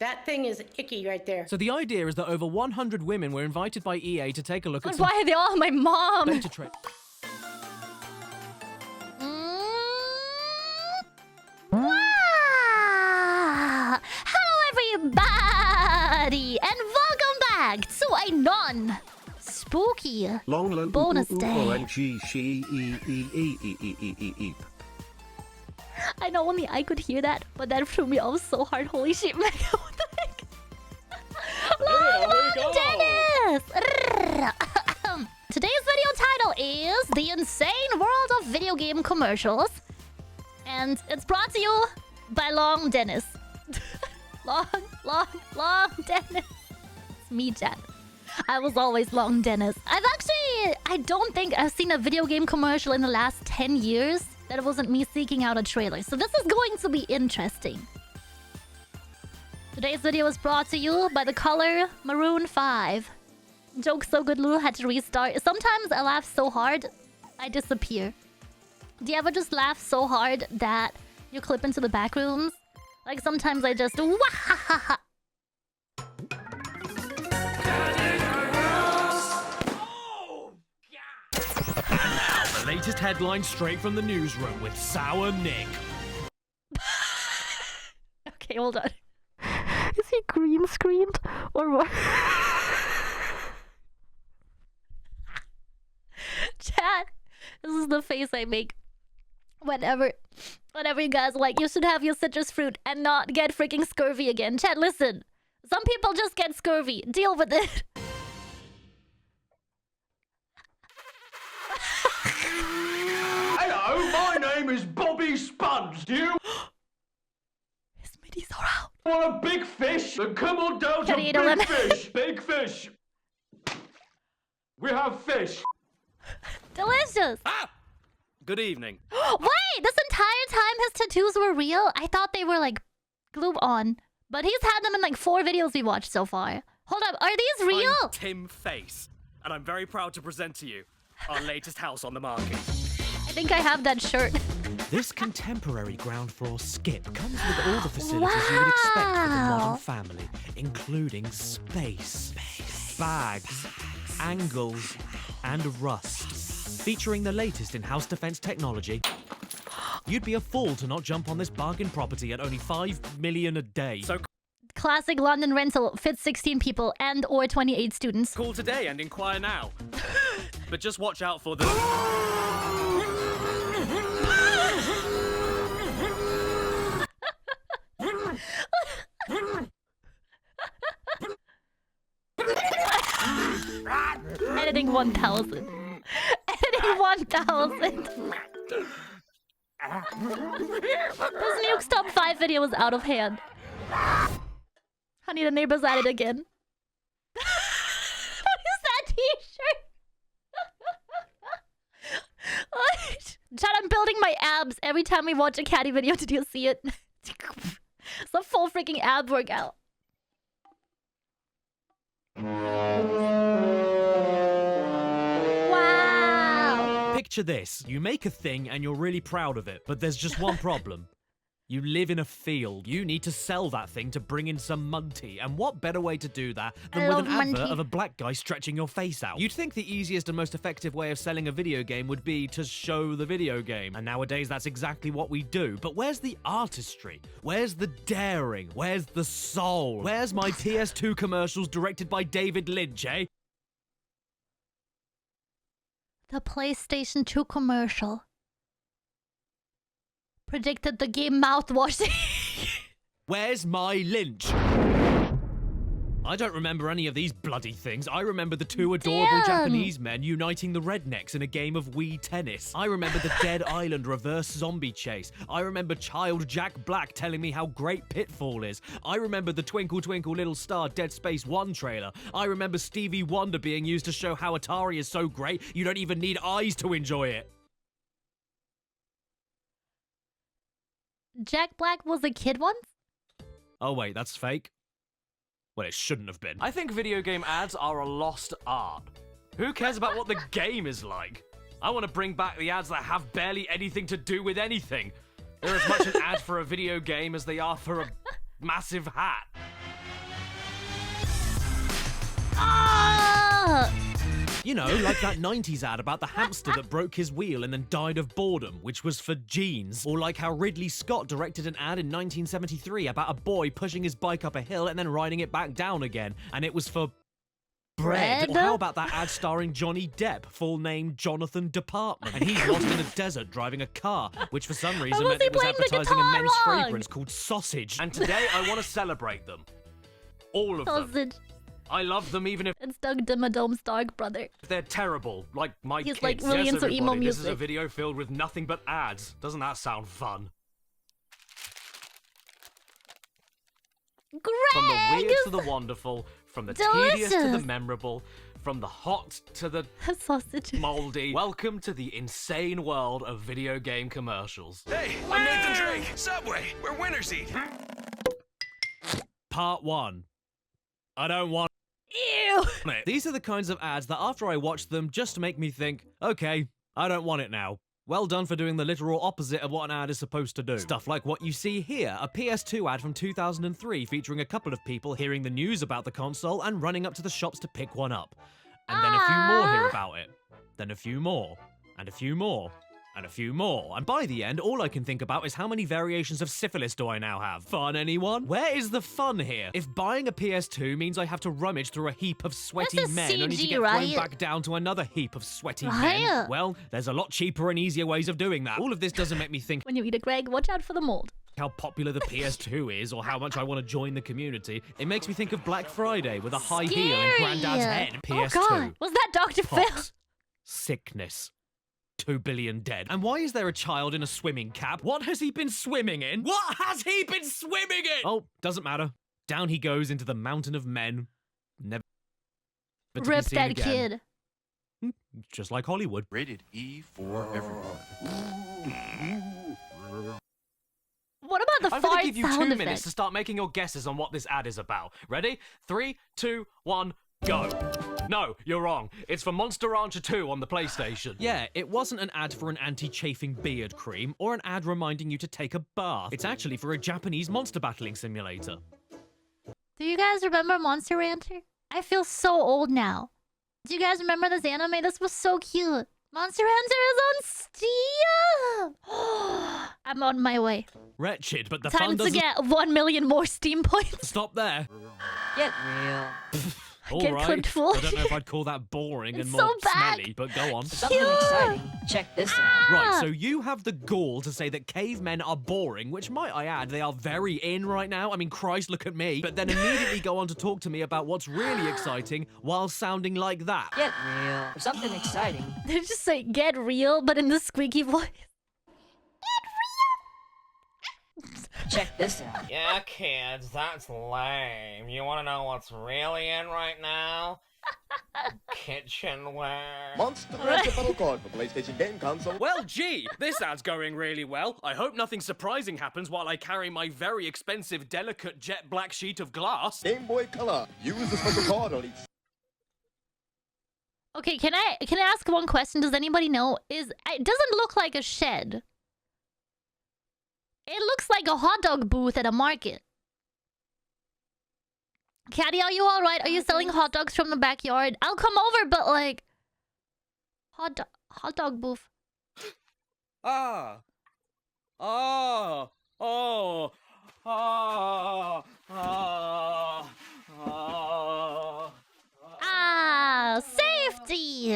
That thing is icky right there. So the idea is that over 100 women were invited by EA to take a look at Why are they all my mom? beta trade. Wow. Hello everybody and welcome back to a non-spooky bonus day. I know only I could hear that, but that threw me off so hard. Holy shit, man. What the heck? Long Dennis! Today's video title is The Insane World of Video Game Commercials. And it's brought to you by Long Dennis. Long Dennis. It's me, chat. I was always Long Dennis. I don't think I've seen a video game commercial in the last 10 years that wasn't me seeking out a trailer. So this is going to be interesting. Today's video is brought to you by the color Maroon 5. Joke so good, Lou had to restart. Sometimes I laugh so hard, I disappear. Do you ever just laugh so hard that you clip into the back rooms? Like sometimes I just wahahaha. Now, the latest headline straight from the newsroom with Sour Nick. Okay, hold on. Is he green screened or what? Chat, this is the face I make whenever you guys like, you should have your citrus fruit and not get freaking scurvy again. Chat, listen. Some people just get scurvy. Deal with it. Hello, my name is Bobby Sponge. Do you His middies are out. want a big fish? Then come on down to Can I eat a lemon? Big Fish. Big Fish. We have fish. Delicious. Ah! Good evening. Wait, this entire time his tattoos were real? I thought they were like glue on. But he's had them in like 4 videos we watched so far. Hold up, are these real? I'm Tim Face, and I'm very proud to present to you our latest house on the market. I think I have that shirt. This contemporary ground floor skip comes with all the facilities you would expect with a modern family, including space, bags, angles, and rust. Featuring the latest in house defense technology, you'd be a fool to not jump on this bargain property at only $5 million a day. So Classic London rental fits 16 people and or 28 students. call today and inquire now. But just watch out for the... Editing 1000. Editing 1000. This Nuke's top 5 video is out of hand. Honey, the neighbor's at it again. What is that t-shirt? Chat, I'm building my abs every time we watch a Caddy video. Did you see it? It's a full freaking ab workout. Wow. Picture this. You make a thing and you're really proud of it, but there's just one problem. You live in a field. You need to sell that thing to bring in some money. And what better way to do that than with an advert of a black guy stretching your face out? You'd think the easiest and most effective way of selling a video game would be to show the video game. And nowadays that's exactly what we do. But where's the artistry? Where's the daring? Where's the soul? Where's my PS2 commercials directed by David Lynch, eh? The PlayStation 2 commercial predicted the game mouthwash. Where's my Lynch? I don't remember any of these bloody things. I remember the 2 adorable Japanese men uniting the rednecks in a game of Wii tennis. I remember the Dead Island reverse zombie chase. I remember child Jack Black telling me how great Pitfall is. I remember the Twinkle Twinkle Little Star Dead Space 1 trailer. I remember Stevie Wonder being used to show how Atari is so great you don't even need eyes to enjoy it. Jack Black was a kid once? Oh wait, that's fake? Well, it shouldn't have been. I think video game ads are a lost art. Who cares about what the game is like? I want to bring back the ads that have barely anything to do with anything. They're as much an ad for a video game as they are for a massive hat. You know, like that 90s ad about the hamster that broke his wheel and then died of boredom, which was for jeans. Or like how Ridley Scott directed an ad in 1973 about a boy pushing his bike up a hill and then riding it back down again, and it was for bread. Or how about that ad starring Johnny Depp, full name Jonathan Department, and he's lost in a desert driving a car, which for some reason meant it was advertising a men's fragrance called Sausage. And today I want to celebrate them. All of them. Sausage. I love them even if It's Doug Dimmadome's dog brother. they're terrible, like my He's kids. like really Yes, into emo everybody, this is a music. video filled with nothing but ads. Doesn't that sound fun? From the Greg! weird to the wonderful, from the tedious to the Delicious. memorable, from the hot to the Sausage. moldy. Welcome to the insane world of video game commercials. Hey, I'm Nathan Drake. Subway, where winners eat. Part 1. I don't want Ew! it. These are the kinds of ads that after I watch them just make me think, okay, I don't want it now. Well done for doing the literal opposite of what an ad is supposed to do. Stuff like what you see here, a PS2 ad from 2003 featuring a couple of people hearing the news about the console and running up to the shops to pick one up. And then a few more hear about it. Then a few more. And a few more. And a few more. And by the end, all I can think about is how many variations of syphilis do I now have? Fun, anyone? Where is the fun here? If buying a PS2 means I have to rummage through a heap of sweaty That's a men only to CG, get right? thrown back down to another heap of sweaty Right. men, well, there's a lot cheaper and easier ways of doing that. All of this doesn't make me think When you eat a Greg, watch out for the mold. how popular the PS2 is or how much I want to join the community. It makes me think of Black Friday with a high heel and Granddad's head. PS2. Oh god, was that Dr. Phil? Pox. Sickness. 2 billion dead. And why is there a child in a swimming cap? What has he been swimming in? What has he been swimming in? Oh, doesn't matter. Down he goes into the mountain of men. Never to be Rip seen that again. kid. Just like Hollywood. Rated E for everyone. What about the I'm gonna fart give you sound 2 effect? minutes to start making your guesses on what this ad is about. Ready? 3, 2, 1, go. No, you're wrong. It's for Monster Rancher 2 on the PlayStation. Yeah, it wasn't an ad for an anti-chafing beard cream or an ad reminding you to take a bath. It's actually for a Japanese monster battling simulator. Do you guys remember Monster Rancher? I feel so old now. Do you guys remember this anime? This was so cute. Monster Rancher is on Steam! I'm on my way. Wretched, but the Time fun to doesn't get 1 million more Steam points. stop there. Get real. All Get right. control. I don't know if I'd call that boring It's and so more bad. smelly, but go on. For something exciting, check this out. Right, so you have the gall to say that cavemen are boring, which might I add, they are very in right now. I mean, Christ, look at me. But then immediately go on to talk to me about what's really exciting while sounding like that. Get real. For something exciting, They just say get real, but in the squeaky voice. check this out. Yeah, kids, that's lame. You want to know what's really in right now? Kitchenware. Monster Rancher Battle Card for PlayStation game console. Well, gee, this ad's going really well. I hope nothing surprising happens while I carry my very expensive, delicate jet black sheet of glass. Game Boy Color. Use the special card on each. Okay, can I ask one question? Does anybody know? It doesn't look like a shed. It looks like a hot dog booth at a market. Caddy, are you alright? Are you selling hot dogs from the backyard? I'll come over, but like... Hot dog booth. Ah. Ah. Oh. Ah. Ah. Ah. Ah, safety!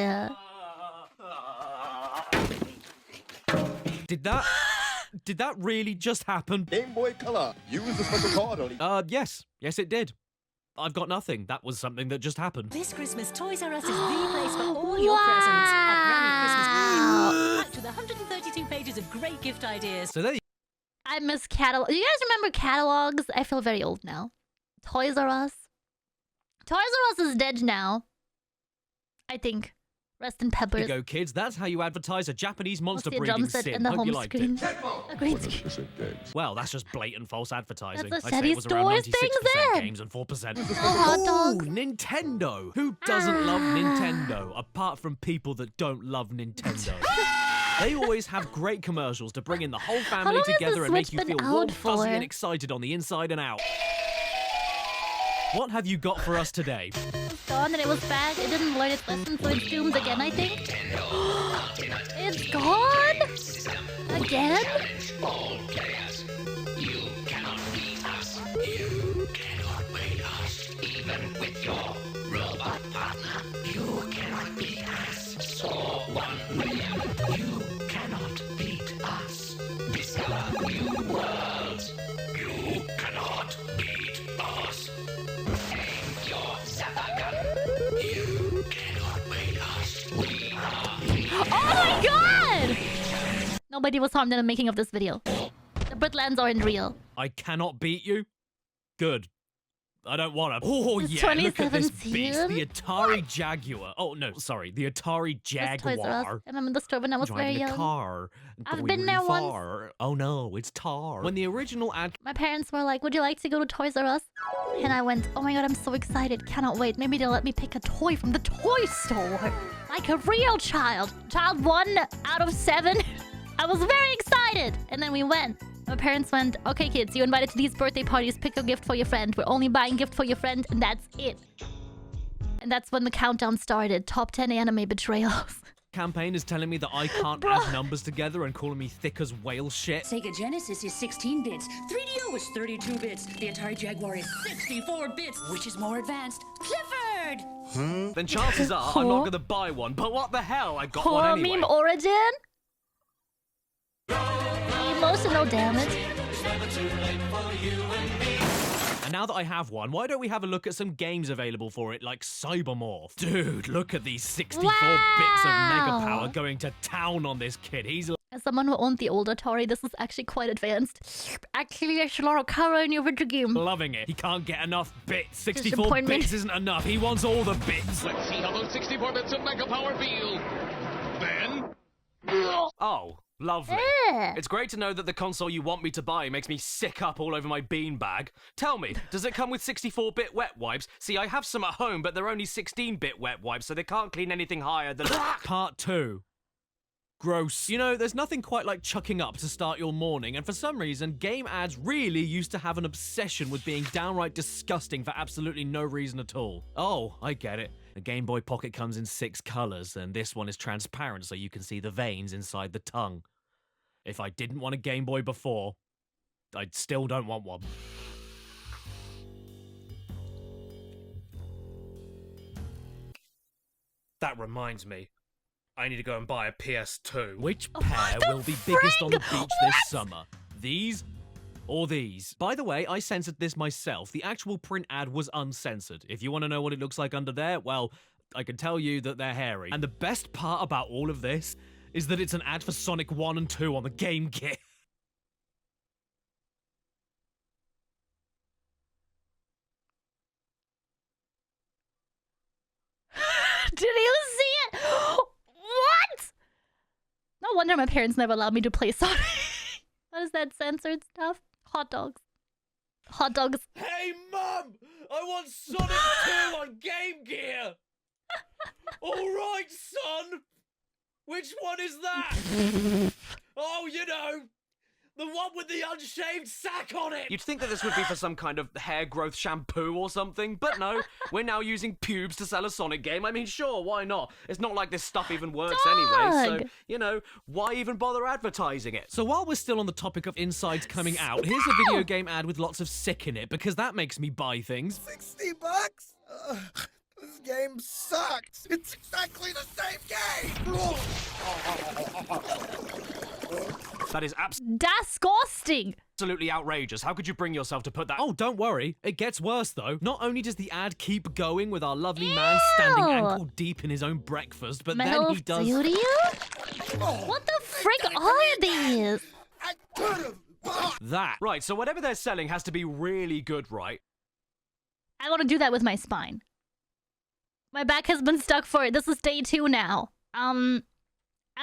Did that really just happen? Game Boy Color. Use the special card on each. Yes. Yes, it did. I've got nothing. That was something that just happened. This Christmas, Toys R Us is the place for all your presents. Our brand new Christmas packed with 132 pages of great gift ideas. So there you I miss catalog. Do you guys remember catalogs? I feel very old now. Toys R Us. Toys R Us is dead now. I think. Rest in peppers. go, kids. That's how you advertise a Japanese monster Mostly a breeding drum set sim. in the Hope you home liked screen. it. A green screen. Well, that's just blatant false advertising. That's the I'd say it was around Steady Stores 96% thing then. games and 4%. No hot dogs. Ooh, Nintendo. Who doesn't love Nintendo? Apart from people that don't love Nintendo. They always have great commercials to bring in the whole family long has the together and make Switch you been feel warm, out fuzzy, for? and excited on the inside and out. What have you got for us today? It's gone and it was back. It didn't learn its lesson, so it's doomed again, I think. It's gone? Again? Oh my god! Nobody was harmed in the making of this video. The Britlands aren't real. I cannot beat you? Good. I don't want to. Oh, It's yeah, look at this 2017? beast. The Atari Jaguar. Oh, no, sorry. The Atari It's Toys R Us. Jaguar. I remember the store when I was very Driving a young. car. I've going been really there once. far. Oh, no, it's tar. When the original ad... My parents were like, would you like to go to Toys R Us? And I went, oh my god, I'm so excited. Cannot wait. Maybe they'll let me pick a toy from the toy store. Like a real child. Child 1 out of 7. I was very excited. And then we went. My parents went, okay kids, you invited to these birthday parties, pick a gift for your friend. We're only buying gift for your friend, and that's it. And that's when the countdown started. Top 10 anime betrayals. campaign is telling me that I can't add numbers together and calling me thick as whale shit. Sega Genesis is 16 bits. 3DO is 32 bits. The Atari Jaguar is 64 bits. Which is more advanced? Clifford! Then chances are I'm not gonna buy one, but what the hell, I got one anyway. Meme origin? Emotional damage. And now that I have one, why don't we have a look at some games available for it, like Cybermorph? Dude, look at these 64 bits of mega power going to town on this kid. He's... As someone who owned the old Atari, this is actually quite advanced. Actually, there's a lot of color in your video game. Loving it. He can't get enough bits. 64 Disappointment. bits isn't enough. He wants all the bits. Let's see how those 64 bits of mega power feel. Ben? Oh, lovely. Yeah. It's great to know that the console you want me to buy makes me sick up all over my beanbag. Tell me, does it come with 64-bit wet wipes? See, I have some at home, but they're only 16-bit wet wipes, so they can't clean anything higher than... Part 2. Gross. You know, there's nothing quite like chucking up to start your morning, and for some reason, game ads really used to have an obsession with being downright disgusting for absolutely no reason at all. Oh, I get it. The Game Boy Pocket comes in 6 colors, and this one is transparent so you can see the veins inside the tongue. If I didn't want a Game Boy before, I still don't want one. That reminds me. I need to go and buy a PS2. Which pair will be biggest on the beach this summer? These or these? By the way, I censored this myself. The actual print ad was uncensored. If you want to know what it looks like under there, well, I can tell you that they're hairy. And the best part about all of this is that it's an ad for Sonic 1 and 2 on the Game Gear. Did you see it? What? No wonder my parents never allowed me to play Sonic. What is that censored stuff? Hot dogs. Hot dogs. Hey, Mum! I want Sonic 2 on Game Gear! Alright, son! Which one is that? Oh, you know, the one with the unshaved sack on it! You'd think that this would be for some kind of hair growth shampoo or something, but no, we're now using pubes to sell a Sonic game. I mean, sure, why not? It's not like this stuff even works anyway, so, you know, why even bother advertising it? So while we're still on the topic of insides coming out, here's a video game ad with lots of sick in it, because that makes me buy things. $60? This game sucks. It's exactly the same game. That is Disgusting. absolutely outrageous. How could you bring yourself to put that... Oh, don't worry. It gets worse, though. Not only does the ad keep going with our lovely man standing ankle deep in his own breakfast, but Metal then he does... Studio? What the frick are these? I could've bought. That. Right, so whatever they're selling has to be really good, right? I want to do that with my spine. My back has been stuck for it. This is day 2 now. I'm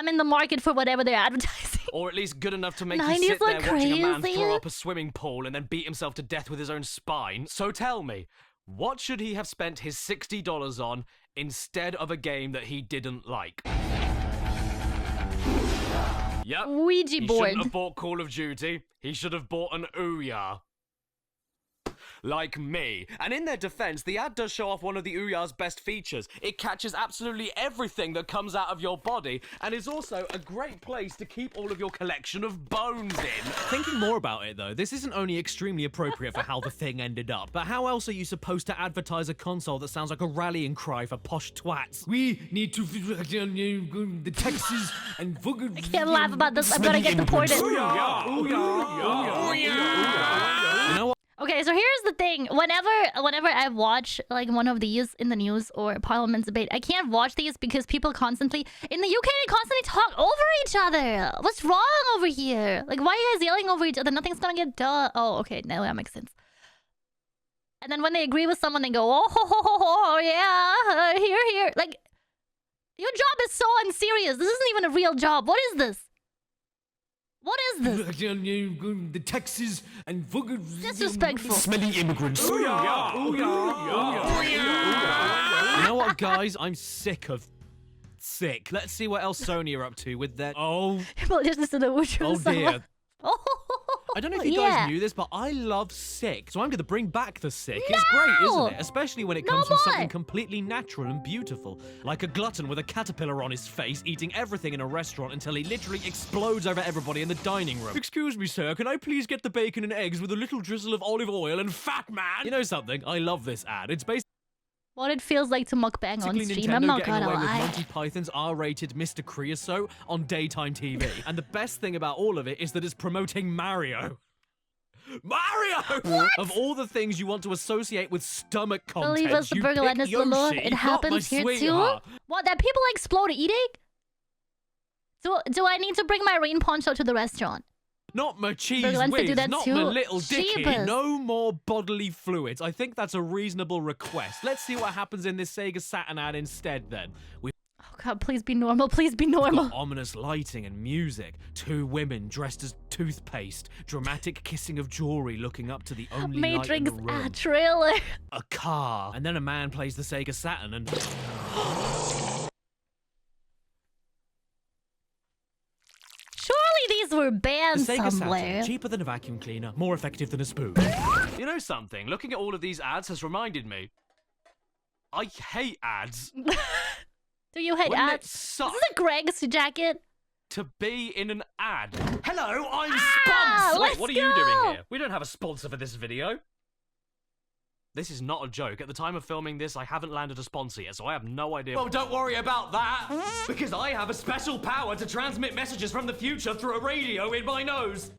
in the market for whatever they're advertising. Or at least good enough to make you 90s sit there look watching a man crazy. throw up a swimming pool and then beat himself to death with his own spine. So tell me, what should he have spent his $60 on instead of a game that he didn't like? Yep. Ouija He board. shouldn't have bought Call of Duty. He should have bought an Ouya. like me. And in their defense, the ad does show off one of the Ouya's best features. It catches absolutely everything that comes out of your body, and is also a great place to keep all of your collection of bones in. Thinking more about it, though, this isn't only extremely appropriate for how the thing ended up, but how else are you supposed to advertise a console that sounds like a rallying cry for posh twats? We need to the Texas and I can't laugh about this. I'm gonna get deported. You know what? Okay, so here's the thing. Whenever I watch like one of these in the news or Parliament's debate, I can't watch these because people constantly in the UK they constantly talk over each other. What's wrong over here? Like, why are you guys yelling over each other? Nothing's gonna get done. Oh, okay, now that makes sense. And then when they agree with someone, they go, oh yeah, here. Like, your job is so unserious. This isn't even a real job. What is this? What is this? The Texas and Disrespectful. smelly immigrants. You know what, guys? I'm sick. Let's see what else Sony are up to with their... Oh dear. I don't know if you guys knew this, but I love sick, so I'm going to bring back the sick. It's great, isn't it? Especially when it comes from something completely natural and beautiful. Like a glutton with a caterpillar on his face, eating everything in a restaurant until he literally explodes over everybody in the dining room. Excuse me, sir, can I please get the bacon and eggs with a little drizzle of olive oil and fat man? You know something? I love this ad. It's basically What it feels like to mukbang on stream. Nintendo I'm not getting gonna away with lie. Monty Python's R-rated Mr. Creosote on daytime TV. And the best thing about all of it is that it's promoting Mario. Mario! What? Of all the things you want to associate with stomach content, Believe us, the you burger pick lettuce Yoshi, Lolo. It not happens my here sweetheart. too. What? That people explode eating? Do I need to bring my rain poncho to the restaurant? Not my cheese Burger Lens to do whiz, that not too. my little dicky. Jeepers. No more bodily fluids. I think that's a reasonable request. Let's see what happens in this Sega Saturn ad instead then. Oh god, please be normal. Please be normal. Got ominous lighting and music. Two women dressed as toothpaste. Dramatic kissing of jewelry looking up to the only light in Matrix the room. trailer. A car. And then a man plays the Sega Saturn and... Surely these were banned The Sega somewhere. Saturn, cheaper than a vacuum cleaner, more effective than a spoon. You know something? Looking at all of these ads has reminded me. I hate ads. Do you hate Wouldn't ads? it suck Is this a Greg's jacket? to be in an ad? Hello, I'm Ah, Spons! Wait, let's what are you go! doing here? We don't have a sponsor for this video. This is not a joke. At the time of filming this, I haven't landed a sponsor yet, so I have no idea. Well, don't worry about that, because I have a special power to transmit messages from the future through a radio in my nose.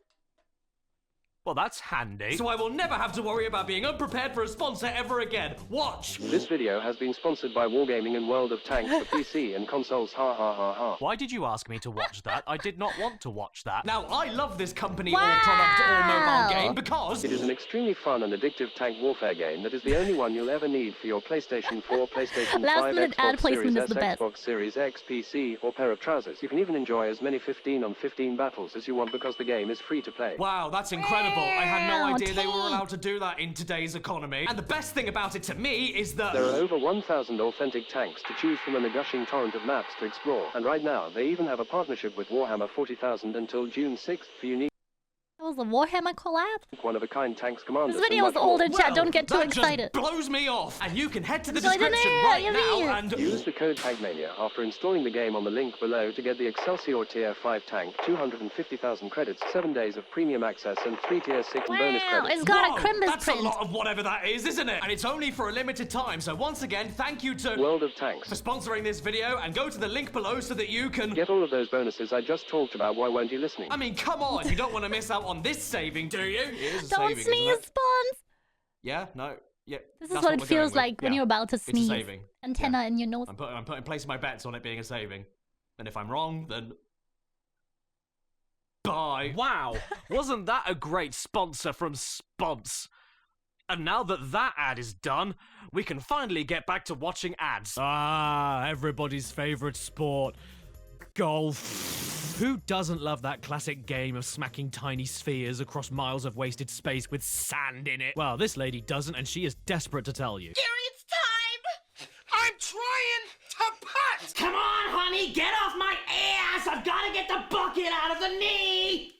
Well, that's handy. So I will never have to worry about being unprepared for a sponsor ever again. Watch! This video has been sponsored by Wargaming and World of Tanks for PC and consoles. Ha ha ha ha. Why did you ask me to watch that? I did not want to watch that. Now, I love this company Wow. or product or mobile game because... It is an extremely fun and addictive tank warfare game that is the only one you'll ever need for your PlayStation 4, PlayStation 5, Last-minute ad Xbox placement Series is the S, best. Xbox Series X, PC, or pair of trousers. You can even enjoy as many 15-on-15 battles as you want because the game is free to play. Wow, that's incredible. I had no Wow, idea they were Tate. allowed to do that in today's economy. And the best thing about it to me is that... There are over 1,000 authentic tanks to choose from and a gushing torrent of maps to explore. And right now, they even have a partnership with Warhammer 40,000 until June 6th for unique That was a Warhammer collab? one-of-a-kind tanks commanders. This video is old and chat. Don't get too that excited. just blows me off. And you can head to the So I don't description know, right you now mean. and... Use the code TANKMANIA after installing the game on the link below to get the Excelsior Tier 5 tank, 250,000 credits, 7 days of premium access, and 3 Tier 6 bonus Wow, credits. it's got Whoa, a Crimbus that's print. a lot of whatever that is, isn't it? And it's only for a limited time. So once again, thank you to... World of Tanks. for sponsoring this video, and go to the link below so that you can... Get all of those bonuses I just talked about. Why weren't you listening? I mean, come on, you don't want to miss out on this saving, do you? It is a Don't saving, isn't sneeze, it? Spawns. Yeah, no, yeah. This is that's what it we're going feels with. like when Yeah. you're about to It's a sneeze. saving. Antenna in your nose. I'm putting placing my bets on it being a saving. And if I'm wrong, then... Bye. Wow, wasn't that a great sponsor from Spons? And now that that ad is done, we can finally get back to watching ads. Ah, everybody's favorite sport. Golf. Who doesn't love that classic game of smacking tiny spheres across miles of wasted space with sand in it? Well, this lady doesn't, and she is desperate to tell you. Gary, it's time! I'm trying to putt! Come on, honey, get off my ass! I've got to get the bucket out of the knee!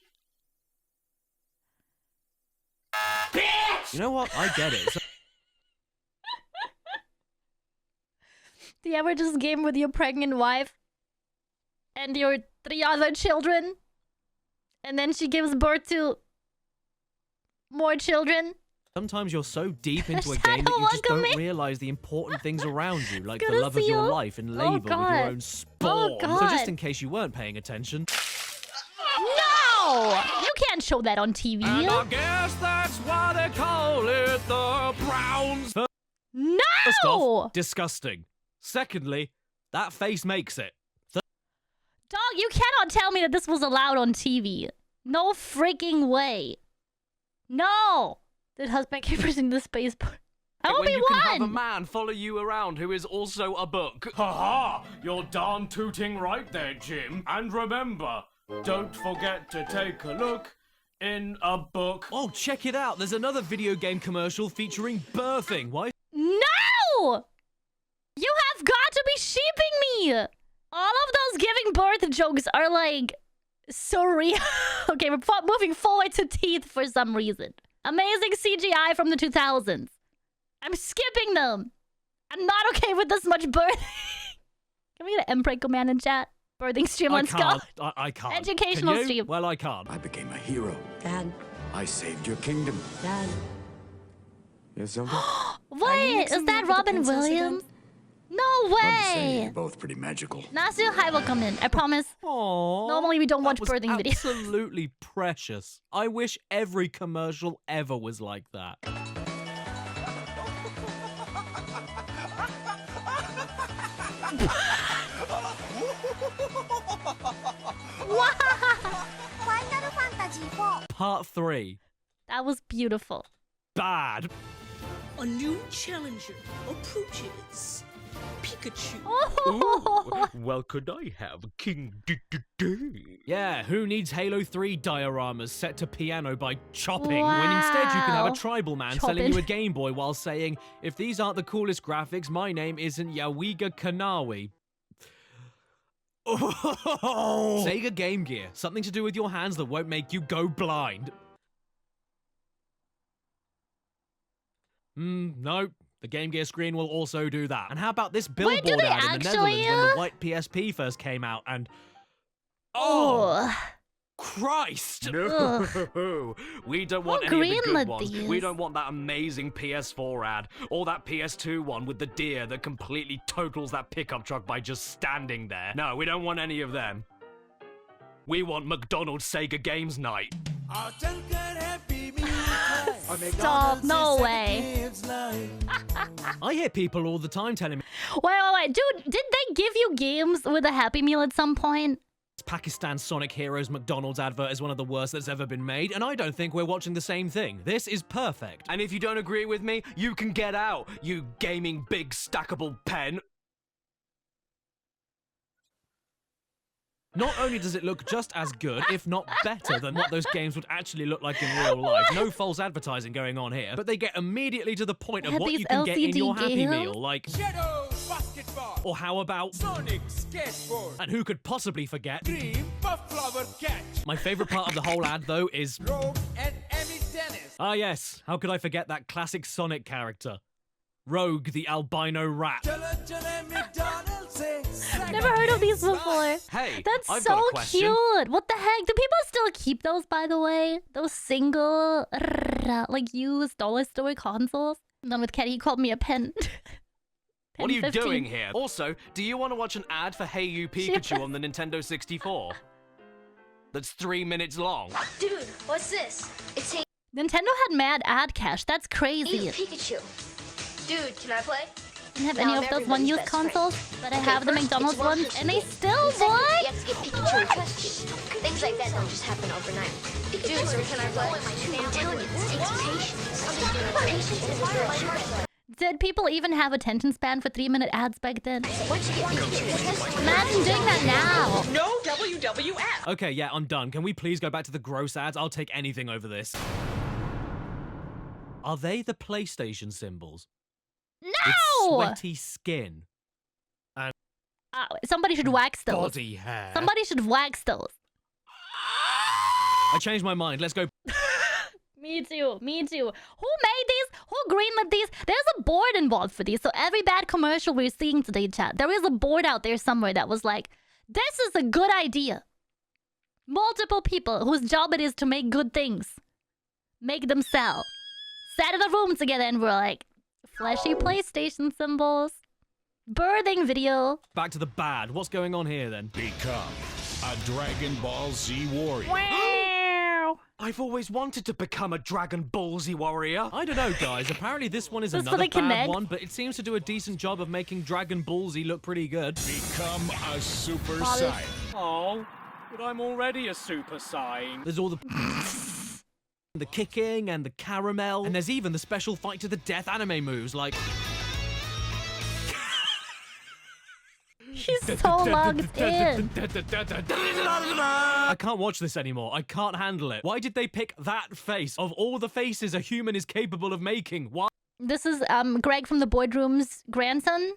Bitch! You know what? I get it. Do you ever just game with your pregnant wife and your 3 other children, and then she gives birth to more children? Sometimes you're so deep into a Shadow, game that you just welcome don't in. realize the important things around you, like Good the to love of see your you. life and Oh, labor with your God. own spawn. Oh, So God. just in case you weren't paying attention. No! You can't show that on TV. And I guess that's why they call it the Browns. First No! off, disgusting. Secondly, that face makes it. Dog, you cannot tell me that this was allowed on TV. No freaking way. No! Did husband keep pushing the space bar? I when only you can have a won! man follow you around who is also a book. Haha! You're darn tooting right there, Jim. And remember, don't forget to take a look in a book. Oh, check it out. There's another video game commercial featuring birthing. Why? No! You have got to be sheeping me! All of those giving birth jokes are like surreal. Okay, we're moving forward to teeth for some reason. Amazing CGI from the 2000s. I'm skipping them. I'm not okay with this much birth. Can we get an Emperor command in chat? Birthing stream, let's go. I can't. Educational Can you? stream. Well, I can't. I became a hero. Dad. I saved your kingdom. Dad. Yes, Zelda? Wait, is that Robin Williams? No way! You're both pretty magical. Nasu Hai will come in, I promise. Aww, Normally we don't watch that was birthing videos. Absolutely precious. I wish every commercial ever was like that. Part 3. That was beautiful. Bad. A new challenger approaches. Pikachu. Oh. Well, could I have King Yeah, who needs Halo 3 dioramas set to piano by chopping when instead you can have Wow. a tribal man selling you a Game Boy while saying, if these aren't the coolest graphics, my name isn't Yawiga Kanawi. Oh. Sega Game Gear, something to do with your hands that won't make you go blind. No. The Game Gear screen will also do that. And how about this billboard do they ad in the actually, Netherlands when the white PSP first came out and... Oh. Christ! No! We don't want any of the greenlit good ones. these? We don't want that amazing PS4 ad, or that PS2 one with the deer that completely totals that pickup truck by just standing there. No, we don't want any of them. We want McDonald's Sega Games Night. Stop, no way. I hear people all the time telling me Wait. Dude, did they give you games with a Happy Meal at some point? Pakistan Sonic Heroes McDonald's advert is one of the worst that's ever been made, and I don't think we're watching the same thing. This is perfect. And if you don't agree with me, you can get out, you gaming big stackable pen. Not only does it look just as good, if not better, than what those games would actually look like in real life. No false advertising going on here, but they get immediately to the point of Have what these you can get in your LCD Happy games? Meal, like... Shadow basketball. Or how about... Sonic skateboard. And who could possibly forget... Green puff flower catch. My favourite part of the whole ad, though, is... Rogue and Emmy Dennis. Ah yes, how could I forget that classic Sonic character? Rogue, the albino rat. Never heard of these before. Hey, That's I've so got a question. cute. What the heck? Do people still keep those, by the way? Those single, like used dollar store consoles? And then with Kenny, he called me a pen. What are you 15. doing here? Also, do you want to watch an ad for Hey You Pikachu on the Nintendo 64? That's 3 minutes long. Dude, what's this? It's Hey Nintendo had mad ad cash. That's crazy. Pikachu. Dude, can I play? Didn't have Now any I'm of those everybody's one-use best friend. consoles, but I Okay, have the first, McDonald's it's one ones, piece and they of still Second, work. you have to get Pikachu to trust you. Things like that don't just happen overnight. Dude, so can I play? I'm telling you, this takes patience. Patience is a virtue. Did people even have attention span for 3-minute ads back then? Once you get Pikachu to trust you, Imagine doing that now. No WWF. Okay, yeah, I'm done. Can we please go back to the gross ads? I'll take anything over this. Are they the PlayStation symbols? With No! sweaty skin and Somebody should wax those. body hair. Somebody should wax those. I changed my mind. Let's go. Me too. Me too. Who made these? Who greenlit these? There's a board involved for these. So every bad commercial we're seeing today, chat, there is a board out there somewhere that was like, this is a good idea. Multiple people whose job it is to make good things. Make them sell. Sat in a room together and we're like, flashy PlayStation symbols. Birthing video. Back to the bad. What's going on here then? Become a Dragon Ball Z warrior. I've always wanted to become a Dragon Ball Z warrior. I don't know, guys. Apparently this one is This for another the bad Kinect? one, but it seems to do a decent job of making Dragon Ball Z look pretty good. Become a Super Polish. Saiyan. Oh, but I'm already a Super Saiyan. There's all the the kicking and the caramel, and there's even the special fight to the death anime moves like He's so logged in. I can't watch this anymore. I can't handle it. Why did they pick that face of all the faces a human is capable of making? Why? This is Greg from the boardroom's grandson.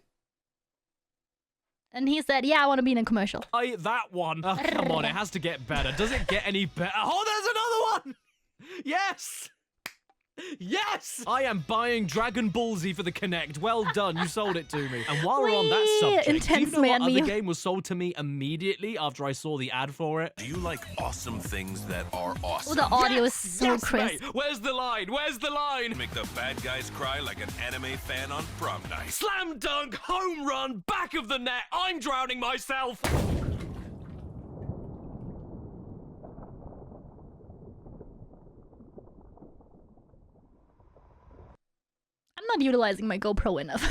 And he said, yeah, I want to be in a commercial. That one. Oh, come on, it has to get better. Does it get any better? Oh, there's another one! Yes! Yes! I am buying Dragon Ball Z for the Kinect. Well done, you sold it to me. And while we're on that subject, do you Intense know what man other meme. game was sold to me immediately after I saw the ad for it? Do you like awesome things that are Oh, awesome? the audio is so Yes, crisp. mate. Where's the line? Where's the line? Make the bad guys cry like an anime fan on prom night. Slam dunk, home run, back of the net. I'm drowning myself. I'm not utilizing my GoPro enough.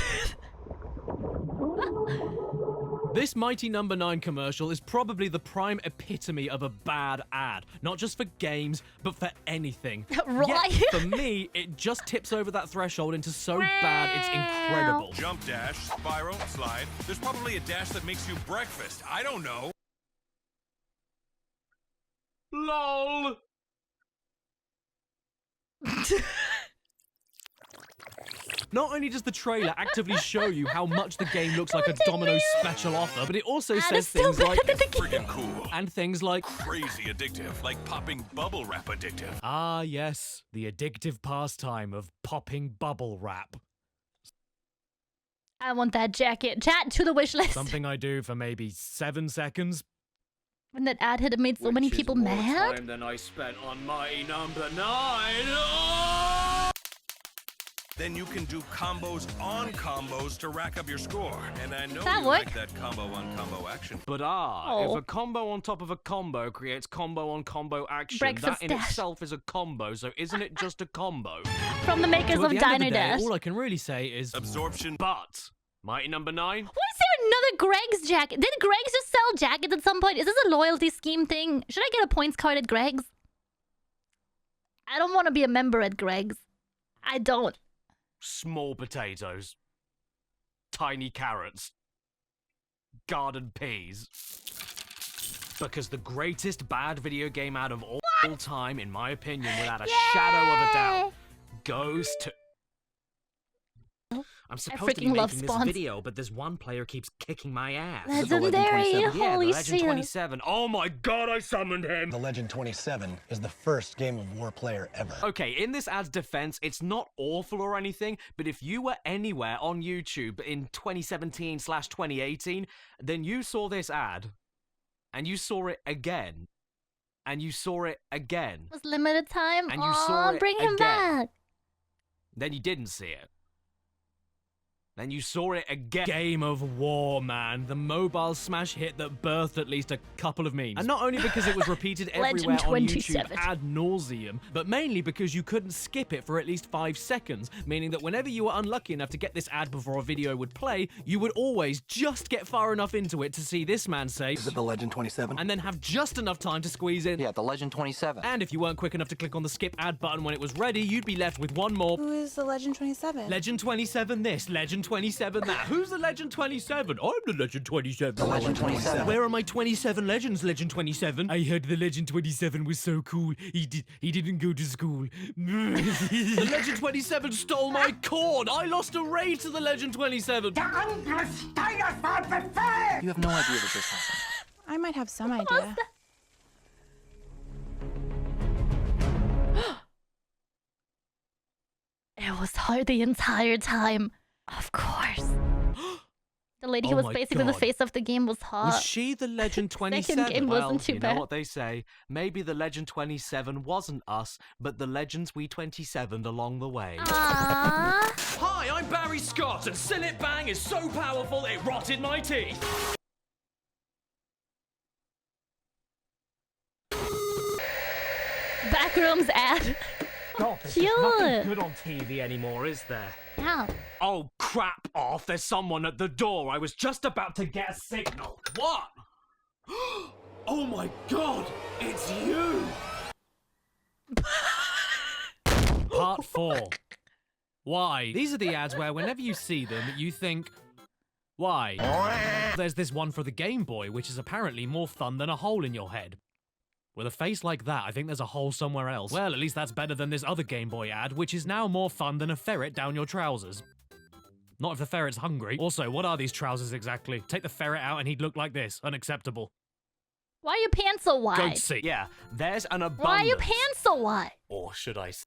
This Mighty Number 9 commercial is probably the prime epitome of a bad ad. Not just for games, but for anything. Right? Yet, for me, it just tips over that threshold into so bad, it's incredible. Jump dash, spiral, slide. There's probably a dash that makes you breakfast. I don't know. LOL. Not only does the trailer actively show you how much the game looks like a Domino's special offer, but it also And says it's still things like better than the game. Freaking cool. and things like Crazy addictive, like popping bubble wrap addictive. ah yes, the addictive pastime of popping bubble wrap. I want that jacket. Chat to the wish list. Something I do for maybe 7 seconds. When that ad had made so many Which is people more mad. time than I spent on Mighty Number 9. Oh! Then you can do combos on combos to rack up your score. And I know That you work? like that combo on combo action. But Oh. if a combo on top of a combo creates combo on combo action, Breakfast that in Dash. itself is a combo, so isn't it just a combo? From the makers So at of the end Diner of the day, Dash. all I can really say is Absorption. But, Mighty Number 9? What is there another Greg's jacket? Did Greg's just sell jackets at some point? Is this a loyalty scheme thing? Should I get a points card at Greg's? I don't want to be a member at Greg's. I don't. Small potatoes. Tiny carrots. Garden peas. Because the greatest bad video game ad of all time, in my opinion, without a shadow of a doubt, goes to... I'm supposed to be freaking love making this Spawns. video, but this one player keeps kicking my ass. Legendary, Yeah, holy the Legend shit. 27. Oh my god, I summoned him! The Legend 27 is the first Game of War player ever. Okay, in this ad's defense, it's not awful or anything, but if you were anywhere on YouTube in 2017/2018, then you saw this ad, and you saw it again, and you saw it again, It was limited time. And you Aw, saw it bring him again. back. then you didn't see it. Then you saw it again. Game of War, man. The mobile smash hit that birthed at least a couple of memes. And not only because it was repeated everywhere Legend on YouTube 27. ad nauseum, but mainly because you couldn't skip it for at least 5 seconds, meaning that whenever you were unlucky enough to get this ad before a video would play, you would always just get far enough into it to see this man say, Is it the Legend 27? and then have just enough time to squeeze in. Yeah, the Legend 27. And if you weren't quick enough to click on the skip ad button when it was ready, you'd be left with one more. Who is the Legend 27? Legend 27 this, Legend 27 that. Who's the Legend 27? I'm the Legend 27. The Legend 27. Where are my 27 legends, Legend 27? I heard the Legend 27 was so cool. He didn't go to school. The Legend 27 stole my corn. I lost a raid to the Legend 27. You have no idea that this happened. I might have some idea. was hard the entire time. Of course. The lady who Oh was my basically the God. face of the game was hot. Was she the Legend 27? game Well, wasn't too you bad. know what they say. Maybe the Legend 27 wasn't us, but the Legends we 27'd along the way. Aww. Hi, I'm Barry Scott, and Sillet Bang is so powerful it rotted my teeth. Backrooms ad. God, there's Cute. nothing good on TV anymore, is there? Yeah. Oh, crap off. There's someone at the door. I was just about to get a signal. What? Oh my god, it's you! Part 4. Why? These are the ads where whenever you see them, you think, why? There's this one for the Game Boy, which is apparently more fun than a hole in your head. With a face like that, I think there's a hole somewhere else. Well, at least that's better than this other Game Boy ad, which is now more fun than a ferret down your trousers. Not if the ferret's hungry. Also, what are these trousers exactly? Take the ferret out and he'd look like this. Unacceptable. Why are your pants so wide? Go see. Yeah, there's an abundance. Why are your pants so wide? Or should I say,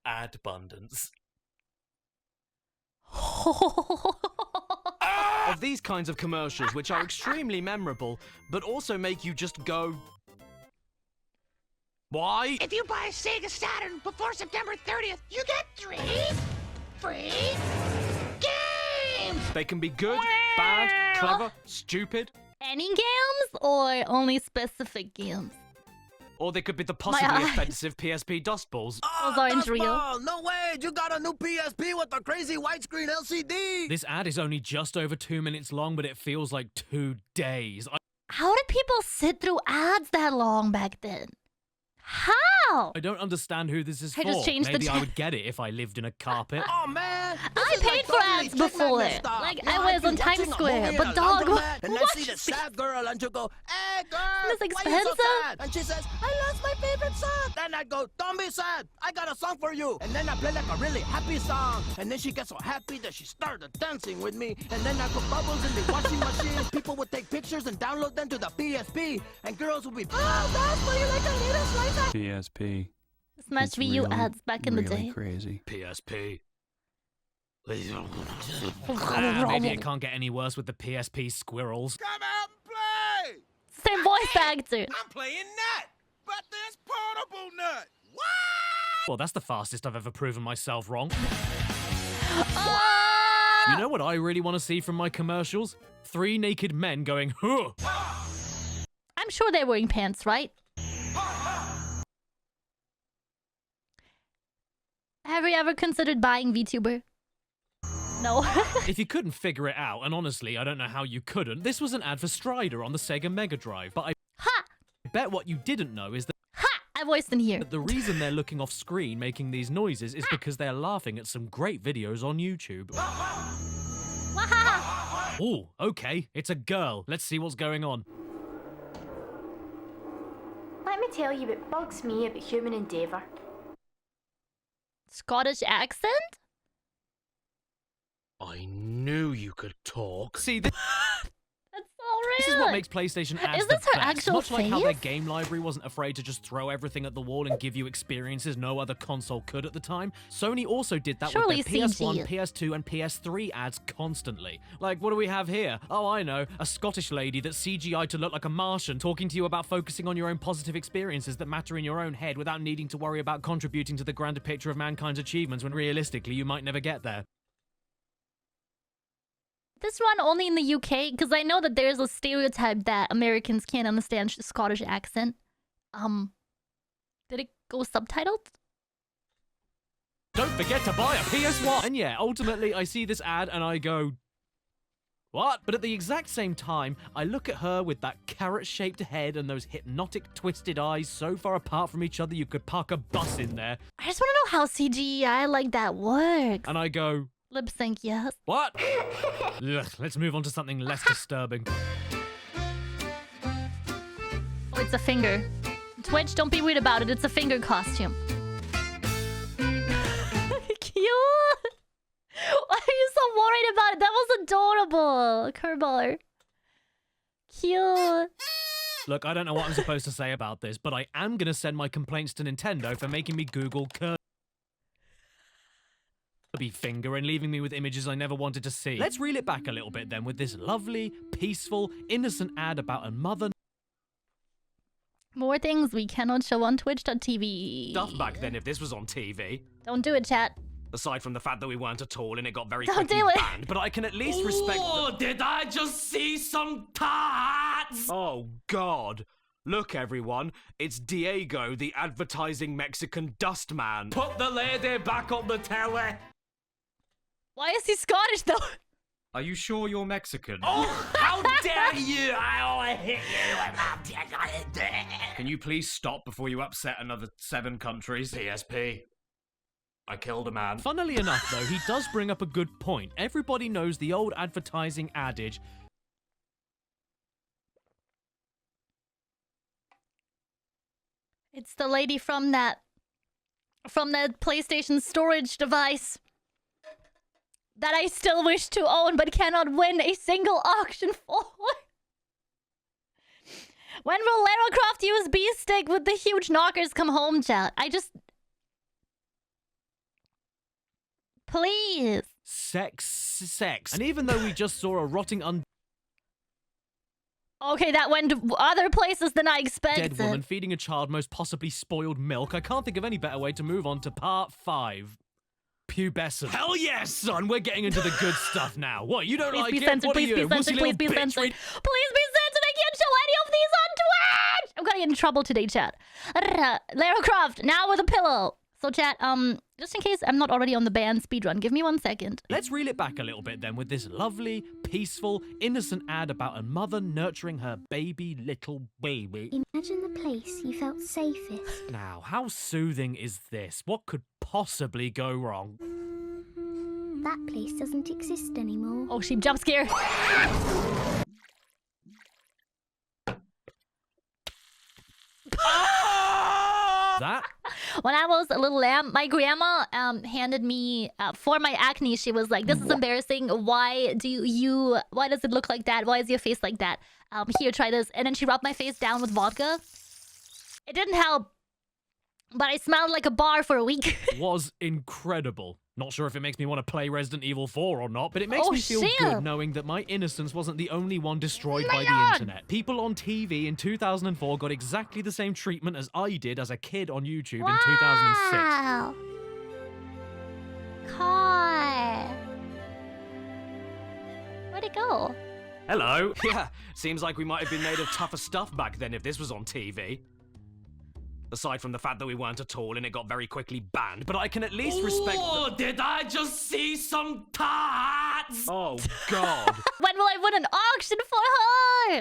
adbundance. Of these kinds of commercials, which are extremely memorable, but also make you just go, why? If you buy a Sega Saturn before September 30th, you get 3 free games! They can be good, bad, clever, stupid, Any games or only specific games? or they could be the possibly eyes. offensive PSP dust balls. Those aren't real. Oh, no way! You got a new PSP with a crazy widescreen LCD! This ad is only just over 2 minutes long, but it feels like 2 days. How did people sit through ads that long back then? How? I don't understand who this is I for. just changed the Maybe I chat. would get it if I lived in a carpet. Oh man! I paid for ads before. Like, I was on Times Square, but dog, and I see the sad girl, and you go, "Hey girl, This why you so expensive? sad?" And she says, "I lost my favorite song." Then I go, "Don't be sad. I got a song for you." And then I play like a really happy song. And then she gets so happy that she started dancing with me. And then I put bubbles in the washing machine. People would take pictures and download them to the PSP. And girls would be, "Oh, that's why you like a little slice." PSP. Smash It's VU really, ads back in the really day. crazy. PSP. Maybe it can't get any worse with the PSP squirrels. Come out and play! Same voice actor. I'm playing Nut, but this portable Nut. What? Well, that's the fastest I've ever proven myself wrong. Ah! You know what I really want to see from my commercials? 3 naked men going, huh! I'm sure they're wearing pants, right? Have you ever considered buying VTuber? No. If you couldn't figure it out, and honestly, I don't know how you couldn't, this was an ad for Strider on the Sega Mega Drive. But I bet what you didn't know is that I voiced in here. the reason they're looking off screen making these noises is because they're laughing at some great videos on YouTube. Ooh, okay, it's a girl. Let's see what's going on. Let me tell you what bugs me about human endeavour. Scottish accent? I knew you could talk. See, this That's so real. is what makes PlayStation ads Is this the her best. actual Much like how their face? game library wasn't afraid to just throw everything at the wall and give you experiences no other console could at the time, Sony also did that Surely with their PS1, CG. PS2, and PS3 ads constantly. Like, what do we have here? Oh, I know. A Scottish lady that's CGI'd to look like a Martian talking to you about focusing on your own positive experiences that matter in your own head without needing to worry about contributing to the grander picture of mankind's achievements when realistically you might never get there. This run only in the UK? Because I know that there's a stereotype that Americans can't understand Scottish accent. Did it go subtitled? Don't forget to buy a PS1! And yeah, ultimately I see this ad and I go, what? But at the exact same time, I look at her with that carrot-shaped head and those hypnotic twisted eyes so far apart from each other you could park a bus in there. I just want to know how CGI like that works. And I go, Lip sync, yes. what? Ugh, let's move on to something less disturbing. Oh, it's a finger. Twitch, don't be weird about it. It's a finger costume. Cute. Why are you so worried about it? That was adorable. Curballer. Cute. Look, I don't know what I'm supposed to say about this, but I am going to send my complaints to Nintendo for making me Google Be finger and leaving me with images I never wanted to see. Let's reel it back a little bit then with this lovely, peaceful, innocent ad about a mother. More things we cannot show on twitch.tv. Stuff back then if this was on TV. Don't do it, chat. Aside from the fact that we weren't at all and it got very Don't quickly do it. banned, but I can at least respect. Oh, did I just see some tarts? Oh God! Look, everyone, it's Diego, the advertising Mexican dust man. Put the lady back on the telly. Why is he Scottish though? Are you sure you're Mexican? Oh, how dare you! I hit you. Can you please stop before you upset another 7 countries? PSP. I killed a man. Funnily enough, though, he does bring up a good point. Everybody knows the old advertising adage. It's the lady from that PlayStation storage device that I still wish to own but cannot win a single auction for. When will Lara Croft USB stick with the huge knockers come home, chat? Please. Sex. And even though we just saw a rotting Okay, that went to other places than I expected. dead woman feeding a child most possibly spoiled milk, I can't think of any better way to move on to part 5. Pubescent. Hell yes, son! We're getting into the good stuff now. What, you don't Please like be it? censored, What please are be you? censored, wussy please little be bitch? censored. Please be censored, I can't show any of these on Twitch! I'm gonna get in trouble today, chat. Lara Croft, now with a pillow. So chat, just in case I'm not already on the banned speedrun, give me 1 second. Let's reel it back a little bit then with this lovely, peaceful, innocent ad about a mother nurturing her little baby. Imagine the place you felt safest. Now, how soothing is this? What could possibly go wrong? That place doesn't exist anymore. Oh, she jump scare. That? When I was a little lamb, my grandma handed me for my acne. She was like, "This is embarrassing. Why does it look like that? Why is your face like that? Here, try this." And then she rubbed my face down with vodka. It didn't help, but I smelled like a bar for a week. Was incredible. Not sure if it makes me want to play Resident Evil 4 or not, but it makes me feel shit. good knowing that my innocence wasn't the only one destroyed by the internet. People on TV in 2004 got exactly the same treatment as I did as a kid on YouTube in 2006. Wow. Kai. Where'd it go? Hello. Yeah, seems like we might have been made of tougher stuff back then if this was on TV. Aside from the fact that we weren't at all and it got very quickly banned, but I can at least respect. Oh, did I just see some tarts? Oh God. When will I win an auction for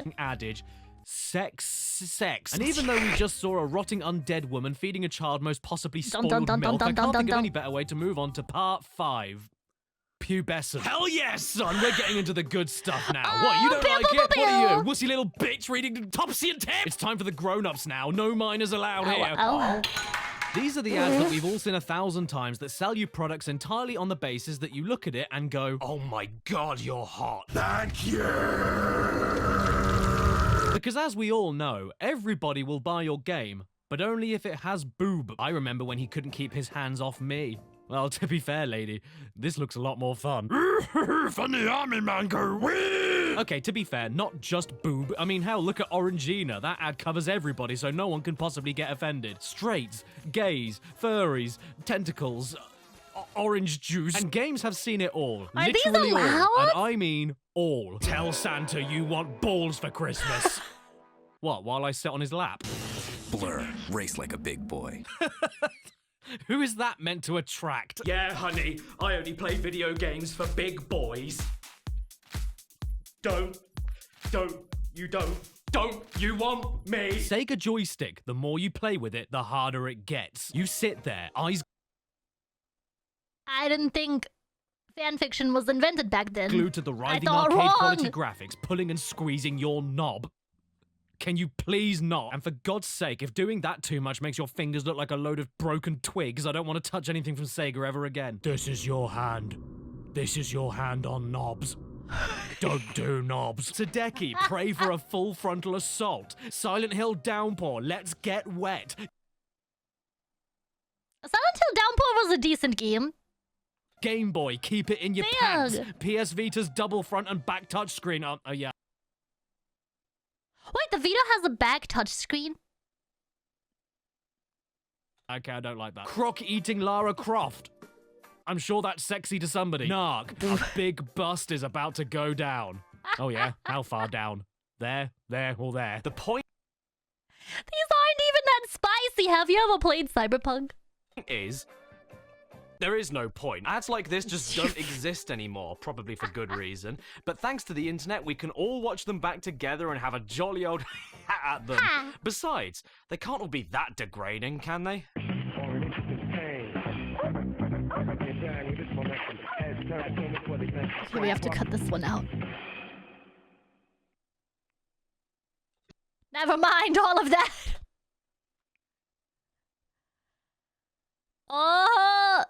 her? Adage. Sex. And even though we just saw a rotting undead woman feeding a child most possibly spoiled milk, I can't think of any better way to move on to part 5. Pubescent. Hell yes, son! We're getting into the good stuff now. What, you don't like it? What are you, wussy little bitch reading Topsy and Tip? It's time for the grown-ups now. No minors allowed here. These are the ads that we've all seen 1,000 times that sell you products entirely on the basis that you look at it and go, Oh my God, you're hot. Thank you. Because as we all know, everybody will buy your game, but only if it has boob. I remember when he couldn't keep his hands off me. Well, to be fair, lady, this looks a lot more fun. Funny army man, go wee! Okay, to be fair, not just boob. I mean, hell, look at Orangina. That ad covers everybody, so no one can possibly get offended. Straights, gays, furries, tentacles, orange juice. And games have seen it all. Are these Literally all. allowed? And I mean all. Tell Santa you want balls for Christmas. What, while I sit on his lap? Blur, race like a big boy. Who is that meant to attract? Yeah, honey, I only play video games for big boys. Don't you want me? Sega joystick, the more you play with it, the harder it gets. You sit there, eyes I didn't think fanfiction was invented back then. glued to the writhing thought arcade wrong. quality graphics, pulling and squeezing your knob. Can you please not? And for God's sake, if doing that too much makes your fingers look like a load of broken twigs, I don't want to touch anything from Sega ever again. This is your hand. This is your hand on knobs. Don't do knobs. Tadeki, pray for a full frontal assault. Silent Hill Downpour, let's get wet. Silent Hill Downpour was a decent game. Game Boy, keep it in your pants. PS Vita's double front and back touchscreen. Oh, yeah. Wait, the Vita has a back touchscreen? Okay, I don't like that. Croc eating Lara Croft. I'm sure that's sexy to somebody. Narc, a big bust is about to go down. Oh yeah, how far down? There, or there. The point These aren't even that spicy. Have you ever played Cyberpunk? is, there is no point. Ads like this just don't exist anymore, probably for good reason. But thanks to the internet, we can all watch them back together and have a jolly old at them. Besides, they can't all be that degrading, can they? Okay, we have to cut this one out. Never mind all of that. Oh!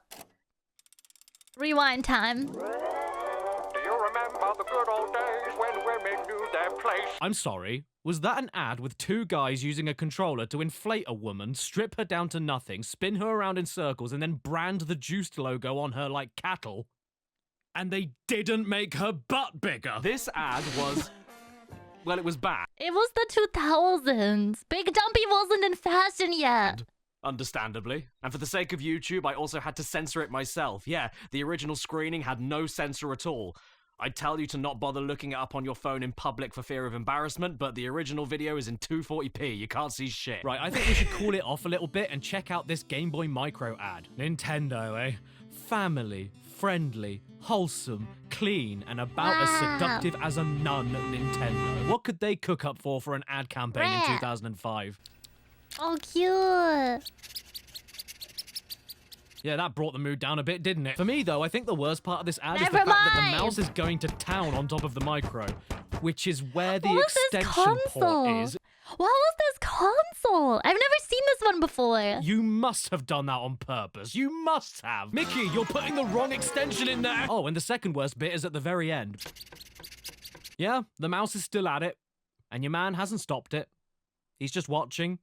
Rewind time. Do you remember the good old days when women knew their place? I'm sorry, was that an ad with two guys using a controller to inflate a woman, strip her down to nothing, spin her around in circles, and then brand the Juiced logo on her like cattle? And they didn't make her butt bigger. This ad was... well, it was bad. It was the 2000s. Big Dumpy wasn't in fashion yet. Understandably. And for the sake of YouTube, I also had to censor it myself. Yeah, the original screening had no censor at all. I'd tell you to not bother looking it up on your phone in public for fear of embarrassment, but the original video is in 240p. You can't see shit. Right, I think we should cool it off a little bit and check out this Game Boy Micro ad. Nintendo, eh? Family, friendly, wholesome, clean, and about as seductive as a nun, Nintendo. What could they cook up for an ad campaign in 2005? Oh, cute. Yeah, that brought the mood down a bit, didn't it? For me, though, I think the worst part of this ad is the Never fact that the mind. mouse is going to town on top of the Micro, which is where the What was this extension console? port is. What was this console? I've never seen this one before. You must have done that on purpose. You must have. Mickey, you're putting the wrong extension in there. Oh, and the second worst bit is at the very end. Yeah, the mouse is still at it, and your man hasn't stopped it. He's just watching.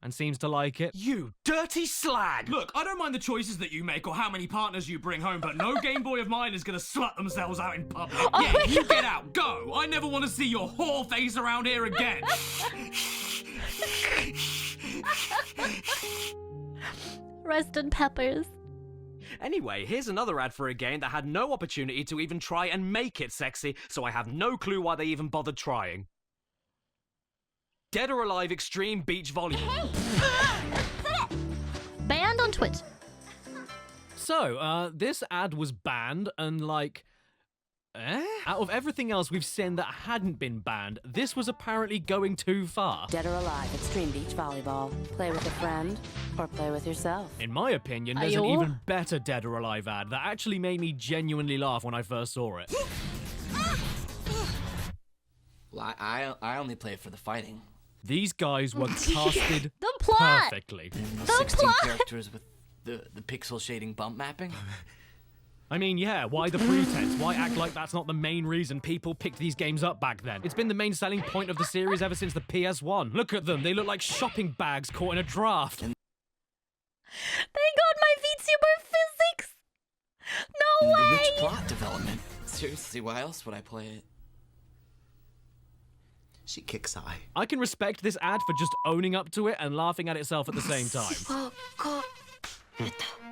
And seems to like it. You dirty slag! Look, I don't mind the choices that you make or how many partners you bring home, but no Game Boy of mine is gonna slut themselves out in public. Yeah, you get out, go! I never want to see your whore face around here again. Roasted peppers. Anyway, here's another ad for a game that had no opportunity to even try and make it sexy, so I have no clue why they even bothered trying. Dead or Alive Extreme Beach Volleyball. Banned on Twitch. So, this ad was banned and like... Out of everything else we've seen that hadn't been banned, this was apparently going too far. Dead or Alive Extreme Beach Volleyball. Play with a friend or play with yourself. In my opinion, there's an Ayo. even better Dead or Alive ad that actually made me genuinely laugh when I first saw it. Well, I only play it for the fighting. These guys were casted The plot. perfectly. And The 16 plot. characters with the pixel shading bump mapping. I mean, yeah, why the pretense? Why act like that's not the main reason people picked these games up back then? It's been the main selling point of the series ever since the PS1. Look at them, they look like shopping bags caught in a draft. They got my VTuber physics. No The way. rich plot development. Seriously, why else would I play it? She kicks eye. I can respect this ad for just owning up to it and laughing at itself at the same time.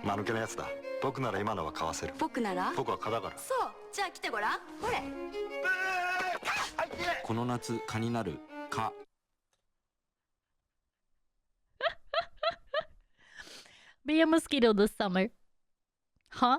間抜けなやつだ。僕なら今のはかわせる。僕なら僕は蚊だから。そうじゃあ来てごらんほれこの夏蚊になる蚊。Be a mosquito this summer. Huh?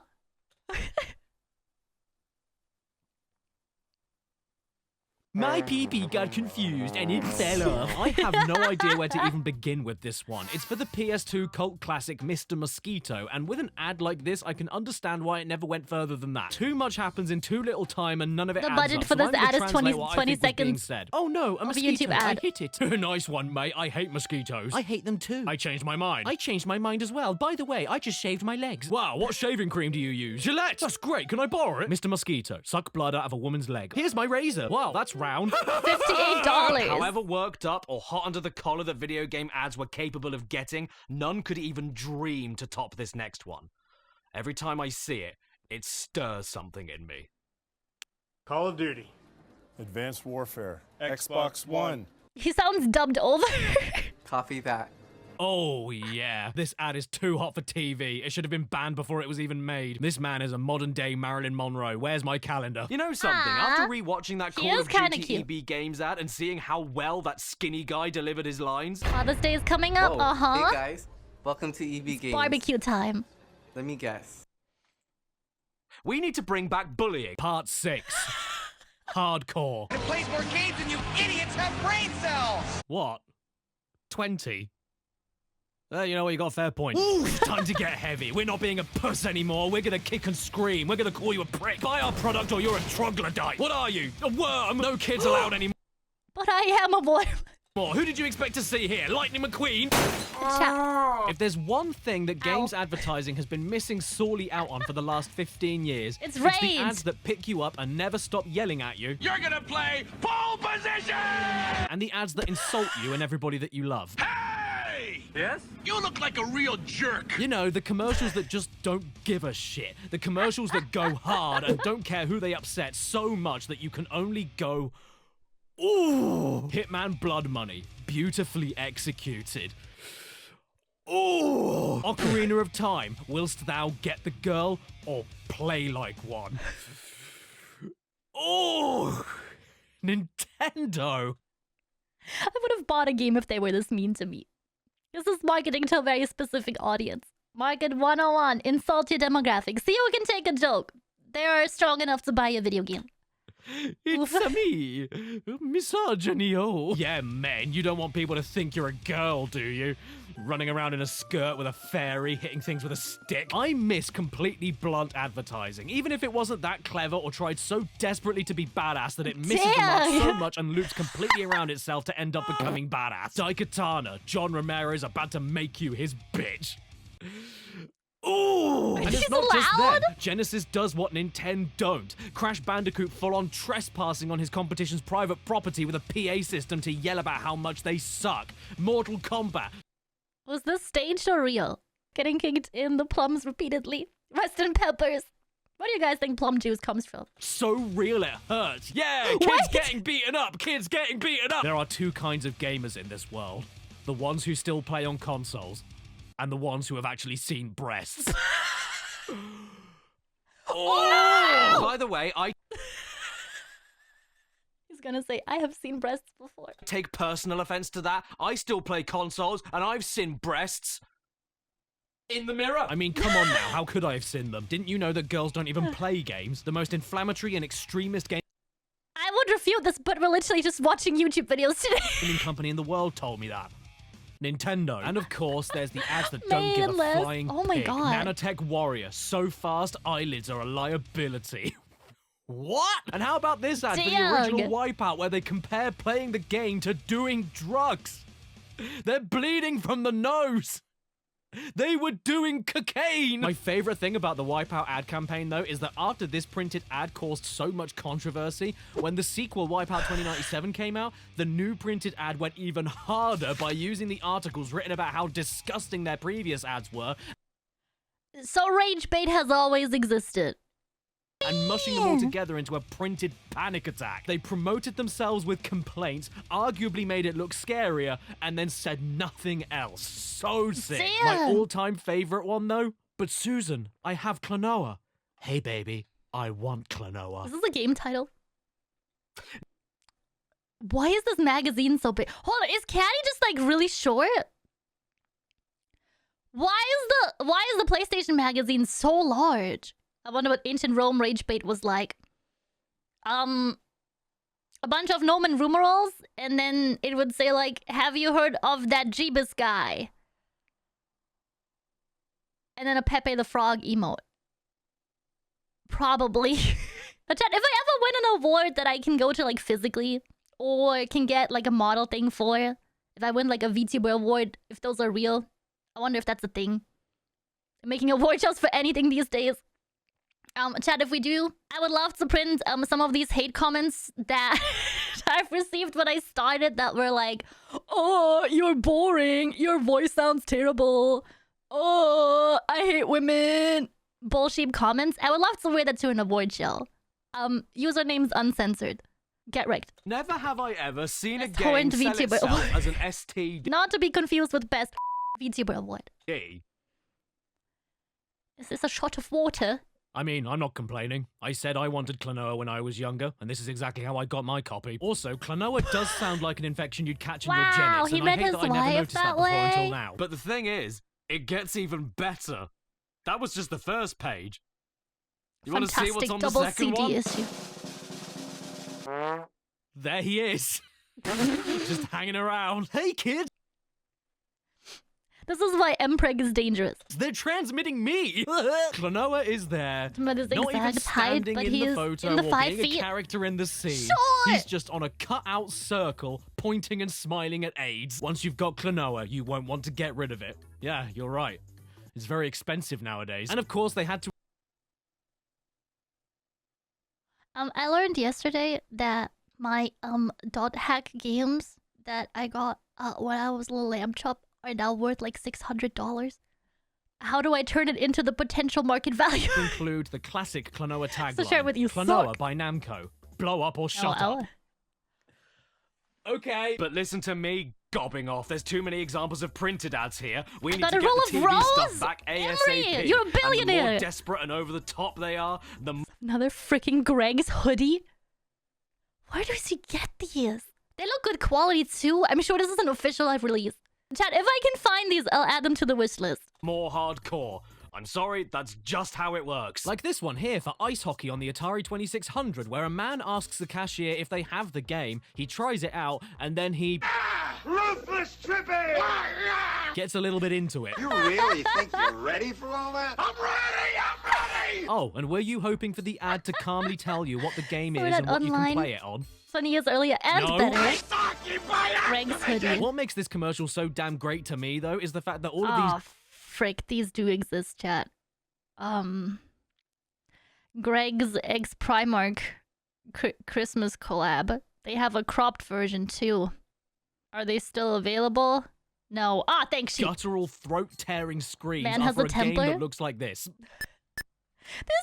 My pee-pee got confused and it fell off. I have no idea where to even begin with this one. It's for the PS2 cult classic Mr. Mosquito, and with an ad like this, I can understand why it never went further than that. Too much happens in too little time and none of it The adds budget up, for so this I'm gonna ad is translate 20 what I think was being seconds said. Oh no, a of a mosquito. YouTube ad. I hit it. Nice one, mate. I hate mosquitoes. I hate them too. I changed my mind. I changed my mind as well. By the way, I just shaved my legs. Wow, what shaving cream do you use? Gillette! That's great, can I borrow it? Mr. Mosquito, suck blood out of a woman's leg. Here's my razor. Wow, that's round. $58. However worked up or hot under the collar that video game ads were capable of getting, none could even dream to top this next one. Every time I see it, it stirs something in me. Call of Duty. Advanced Warfare. Xbox One. He sounds dubbed over. Copy that. Oh, yeah. This ad is too hot for TV. It should have been banned before it was even made. This man is a modern-day Marilyn Monroe. Where's my calendar? You know something? After rewatching that He Call is of kinda Duty cute. EB Games ad and seeing how well that skinny guy delivered his lines... Father's Day is coming up, Whoa. Hey guys, welcome to EB Games. Barbecue time. Let me guess. We need to bring back bullying. Part 6. Hardcore. It plays more games than you idiots have brain cells! What? 20? You know what, you got a fair point. Time to get heavy. We're not being a puss anymore. We're gonna kick and scream. We're gonna call you a prick. Buy our product or you're a troglodyte. What are you? A worm? No kids allowed anymore. But I am a boy. Who did you expect to see here? Lightning McQueen? If there's one thing that games advertising has been missing sorely out on for the last 15 years, It's the rage. ads that pick you up and never stop yelling at you. You're gonna play pole position! And the ads that insult you and everybody that you love. Hey! Yes? You look like a real jerk. You know, the commercials that just don't give a shit. The commercials that go hard and don't care who they upset so much that you can only go, ooh. Hitman Blood Money. Beautifully executed. Ooh. Ocarina of Time. Willst thou get the girl or play like one? Ooh. Nintendo. I would have bought a game if they were this mean to me. This is marketing to a very specific audience. Market 101. Insult your demographic. See who can take a joke. They are strong enough to buy a video game. It's me, misogyny. Oh, yeah, man. You don't want people to think you're a girl, do you? Running around in a skirt with a fairy, hitting things with a stick. I miss completely blunt advertising, even if it wasn't that clever or tried so desperately to be badass that it misses the mark so much and loops completely around itself to end up becoming badass. Daikatana, John Romero's about to make you his bitch. Ooh! And it's not just them. Genesis does what Nintendo don't. Crash Bandicoot full-on trespassing on his competition's private property with a PA system to yell about how much they suck. Mortal Kombat. Was this staged or real? Getting kicked in the plums repeatedly. Rest in peppers. Where do you guys think plum juice comes from? So real it hurts. Yeah, kids getting beaten up. Kids getting beaten up. There are two kinds of gamers in this world. The ones who still play on consoles. And the ones who have actually seen breasts. Oh! By the way, I He's gonna say, I have seen breasts before. take personal offense to that. I still play consoles, and I've seen breasts in the mirror. I mean, come on now. How could I have seen them? Didn't you know that girls don't even play games? The most inflammatory and extremist game I would refute this, but we're literally just watching YouTube videos today. gaming company in the world told me that. Nintendo. And of course, there's the ads that don't give a Mainless. flying Oh my pig. God. Nanotech Warrior. So fast, eyelids are a liability. What? And how about this ad for the original Wipeout where they compare playing the game to doing drugs? They're bleeding from the nose. They were doing cocaine! My favorite thing about the Wipeout ad campaign, though, is that after this printed ad caused so much controversy, when the sequel Wipeout 2097 came out, the new printed ad went even harder by using the articles written about how disgusting their previous ads were. So rage bait has always existed. And mushing them all together into a printed panic attack. They promoted themselves with complaints, arguably made it look scarier, and then said nothing else. So sick. My all-time favorite one, though? But Susan, I have Klonoa. Hey, baby, I want Klonoa. Is this a game title? Why is this magazine so big? Hold on, is Caddy just like really short? Why is the PlayStation magazine so large? I wonder what ancient Rome rage bait was like. A bunch of Norman numerals, and then it would say like, have you heard of that Jeebus guy? And then a Pepe the Frog emote. Probably. But chat, if I ever win an award that I can go to like physically, or can get like a model thing for, if I win like a VTuber award, if those are real, I wonder if that's a thing. I'm making award shows for anything these days. Chat, if we do, I would love to print some of these hate comments that I've received when I started that were like, oh, you're boring, your voice sounds terrible, oh, I hate women, bullshit comments, I would love to wear that to an avoid shell. Username's uncensored. Get wrecked. Never have I ever seen a torrent game sell VTuber itself award. as an STD. Not to be confused with best VTuber award. Is this a shot of water? I mean, I'm not complaining. I said I wanted Klonoa when I was younger, and this is exactly how I got my copy. Also, Klonoa does sound like an infection you'd catch in your Wow, genetics, he and I read hate his that I never life noticed that that before way. until now. But the thing is, it gets even better. That was just the first page. You want to see what's on the double second CD one? issue. There he is. Just hanging around. Hey, kid! This is why Mpreg is dangerous. They're transmitting me! Klonoa is there. But his Not even exact height, standing but in he the is photo in the or 5 being feet. a character in the scene. Sure! He's just on a cut-out circle, pointing and smiling at AIDS. Once you've got Klonoa, you won't want to get rid of it. Yeah, you're right. It's very expensive nowadays. And of course, they had to... I learned yesterday that my dot hack games that I got when I was a little lamb chop are now worth like $600. How do I turn it into the potential market value? include the classic Klonoa tagline. So share with you, Klonoa suck. by Namco. Blow up or shut LOL. up. Okay, but listen to me gobbing off. There's too many examples of printed ads here. We need got to a get rule the of TV rose? stuff back ASAP. Emery, you're a And the billionaire. more desperate and over the top they are, the Another freaking Greg's hoodie. Where does he get these? They look good quality too. I'm sure this is an official I've released. Chat, if I can find these, I'll add them to the wish list. more hardcore. I'm sorry, that's just how it works. Like this one here for ice hockey on the Atari 2600, where a man asks the cashier if they have the game, he tries it out, and then he... Ruthless tripping! gets a little bit into it. You really think you're ready for all that? I'm ready! I'm ready! Oh, and were you hoping for the ad to calmly tell you what the game Or is that and what you can online- play it on? 20 years earlier and No. better. Greg's hoodie. What makes this commercial so damn great to me, though, is the fact that all of Oh, these... frick, these do exist, chat. Greg's X Primark Christmas collab. They have a cropped version too. Are they still available? No. Ah, thanks, sheep. guttural, throat-tearing screams Man are has for a a game temper? that looks like this. This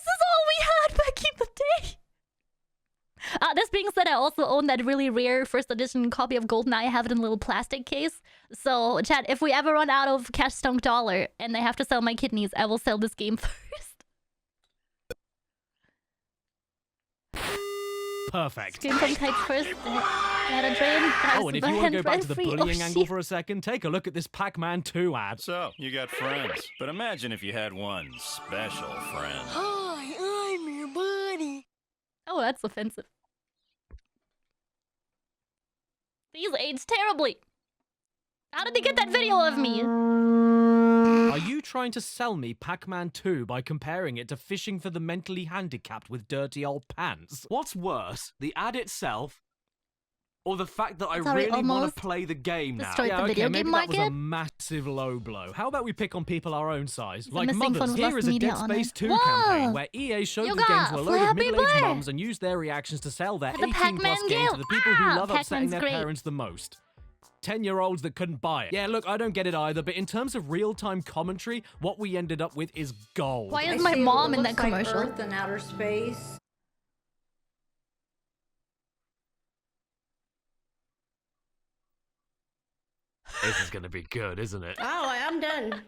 is all we had back in the day. This being said, I also own that really rare first edition copy of GoldenEye. I have it in a little plastic case. So, chat, if we ever run out of cash stunk dollar and I have to sell my kidneys, I will sell this game first. Perfect. Scream from kites first. Had a dream. Oh, and if you want to go back to the bullying angle for a second, take a look at this Pac-Man 2 ad. So, you got friends. But imagine if you had one special friend. Hi, I'm your buddy. Oh, that's offensive. These age terribly. How did they get that video of me? Are you trying to sell me Pac-Man 2 by comparing it to fishing for the mentally handicapped with dirty old pants? What's worse, the ad itself, or the fact that I Sorry, really want almost to play the game now? destroyed the video maybe game that was a market? massive low blow. How about we pick on people our own size? He's Like missing mothers. fun with Here lost is a media Dead on Space it. 2 Whoa! campaign where EA showed You the game got to a load of Flappy middle-aged Bird. mums and used their reactions to sell their The 18-plus Pac-Man game to game. the people who Ah, love upsetting Pac-Man's their great. parents the most. 10-year-olds that couldn't buy it. Yeah, look, I don't get it either, but in terms of real-time commentary, what we ended up with is gold. Why is my mom in that commercial? Earth and outer space. This is gonna be good, isn't it? Oh, I'm done.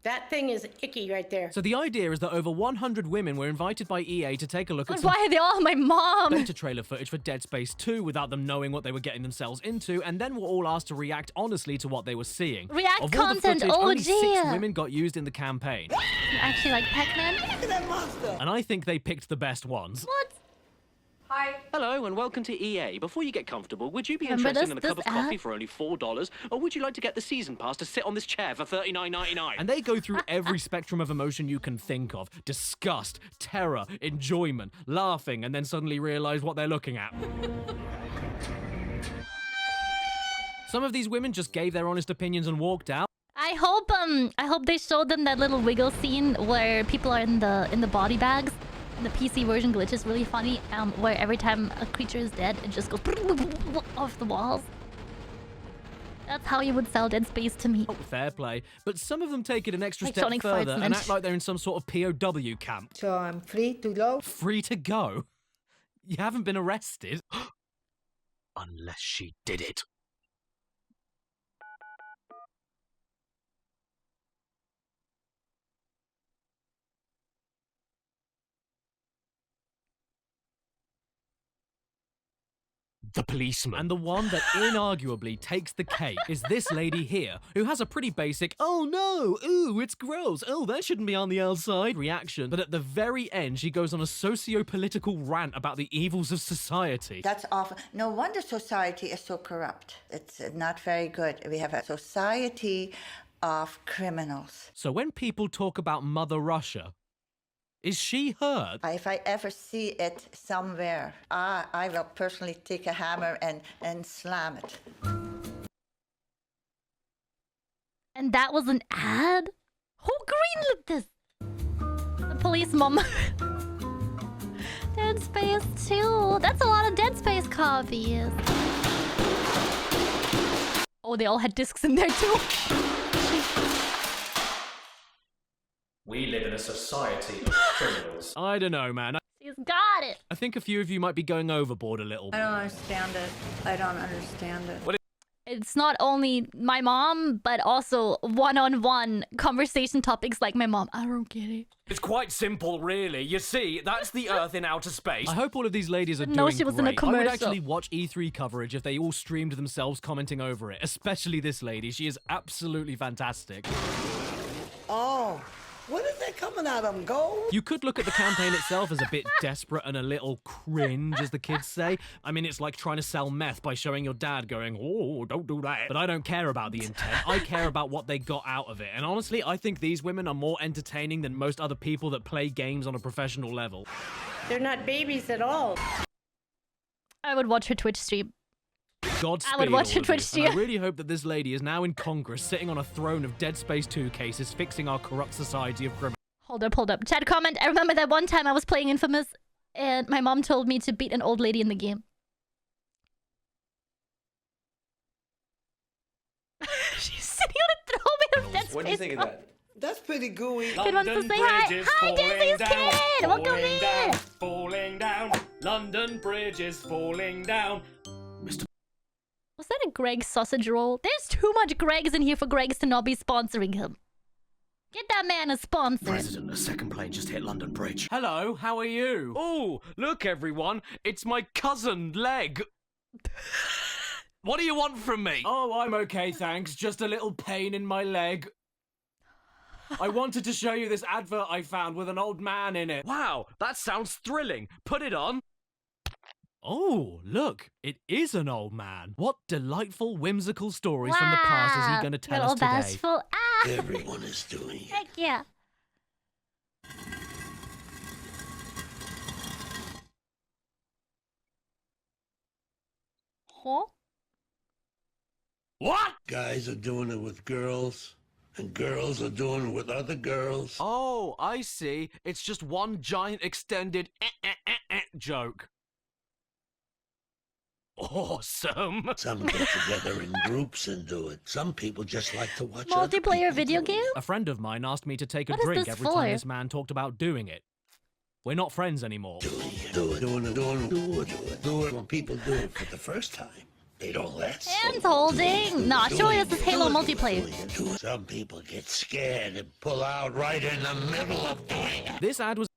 That thing is icky right there. So the idea is that over 100 women were invited by EA to take a look at But some why are they all my mom? beta trailer footage for Dead Space 2 without them knowing what they were getting themselves into, and then were all asked to react honestly to what they were seeing. React of all content, the footage, only 6 dear. women got used in the campaign. You actually like Pac-Man? And I think they picked the best ones. What? Hi. Hello and welcome to EA. Before you get comfortable, would you be Remember interested in a this cup of coffee ad? for only $4? Or would you like to get the season pass to sit on this chair for $39.99? And they go through every spectrum of emotion you can think of. Disgust, terror, enjoyment, laughing, and then suddenly realize what they're looking at. Some of these women just gave their honest opinions and walked out. I hope they showed them that little wiggle scene where people are in the body bags. The PC version glitch is really funny, where every time a creature is dead, it just goes off the walls. That's how you would sell Dead Space to me. Oh, fair play. But some of them take it an extra Like step Sonic further farts and act like they're in some sort of POW camp. So I'm free to go? Free to go? You haven't been arrested? Unless she did it. The policeman. And the one that inarguably takes the cake is this lady here, who has a pretty basic, oh no, ooh, it's gross, oh, that shouldn't be on the outside reaction. But at the very end, she goes on a socio-political rant about the evils of society. That's awful. No wonder society is so corrupt. It's not very good. We have a society of criminals. So when people talk about Mother Russia, is she heard? If I ever see it somewhere, I will personally take a hammer and slam it. And that was an ad? Who greenlit this? The police mom. Dead Space 2. That's a lot of Dead Space copies. Oh, they all had discs in there too. We live in a society of criminals. I don't know, man. She's got it. I think a few of you might be going overboard a little. I don't understand it. I don't understand it. It's not only my mom, but also one-on-one conversation topics like my mom. I don't get it. It's quite simple, really. You see, that's the Earth in outer space. I hope all of these ladies are doing No, she was in a great. I would commercial. actually watch E3 coverage if they all streamed themselves commenting over it. Especially this lady. She is absolutely fantastic. Oh. What is that coming out of them, gold? You could look at the campaign itself as a bit desperate and a little cringe, as the kids say. I mean, it's like trying to sell meth by showing your dad going, oh, don't do that. But I don't care about the intent. I care about what they got out of it. And honestly, I think these women are more entertaining than most other people that play games on a professional level. They're not babies at all. I would watch her Twitch stream. Godspeed, I would watch all her of Twitch you. stream. And I really hope that this lady is now in Congress, sitting on a throne of Dead Space 2 cases, fixing our corrupt society of criminals. Hold up. Chat comment. I remember that one time I was playing Infamous and my mom told me to beat an old lady in the game. She's sitting on a throne of Dead Space. What do you think of that? That's pretty gooey. Kid wants to say hi. Hi, Daisy's kid! Welcome in! Falling down. London Bridge is falling down. Was that a Greg sausage roll? There's too much Gregs in here for Gregs to not be sponsoring him. Get that man a sponsor. President, a second plane just hit London Bridge. Hello, how are you? Oh, look, everyone. It's my cousin, Leg. What do you want from me? Oh, I'm okay, thanks. Just a little pain in my leg. I wanted to show you this advert I found with an old man in it. Wow, that sounds thrilling. Put it on. Oh, look, it is an old man. What delightful, whimsical stories from the past is he going to tell us Little today? bashful. Ah, Everyone is doing it. heck yeah. Huh? What? Guys are doing it with girls, and girls are doing it with other girls. Oh, I see. It's just one giant extended joke. Awesome. Some get together in groups and do it. Some people just like to watch Multiplayer video game? A friend of mine asked me to take a What is drink this every for? time this man talked about doing it. We're not friends anymore. Do it when people do it for the first time. They don't last. Hands holding. Nah, surely this is Halo multiplayer. Some people get scared and pull out right in the middle of doing it. This ad was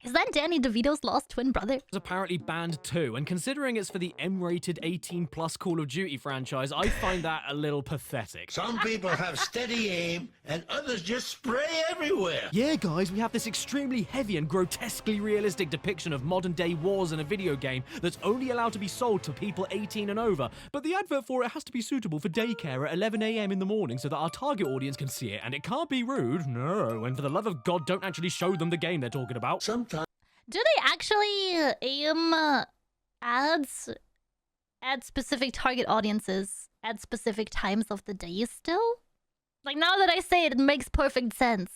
Is that Danny DeVito's lost twin brother? apparently banned too, and considering it's for the M-rated 18+ Call of Duty franchise, I find that a little pathetic. Some people have steady aim, and others just spray everywhere. Yeah, guys, we have this extremely heavy and grotesquely realistic depiction of modern-day wars in a video game that's only allowed to be sold to people 18 and over, but the advert for it has to be suitable for daycare at 11 AM in the morning so that our target audience can see it, and it can't be rude, no, and for the love of God, don't actually show them the game they're talking about. Sometimes. Do they actually aim ads at specific target audiences at specific times of the day still? Like, now that I say it, it makes perfect sense.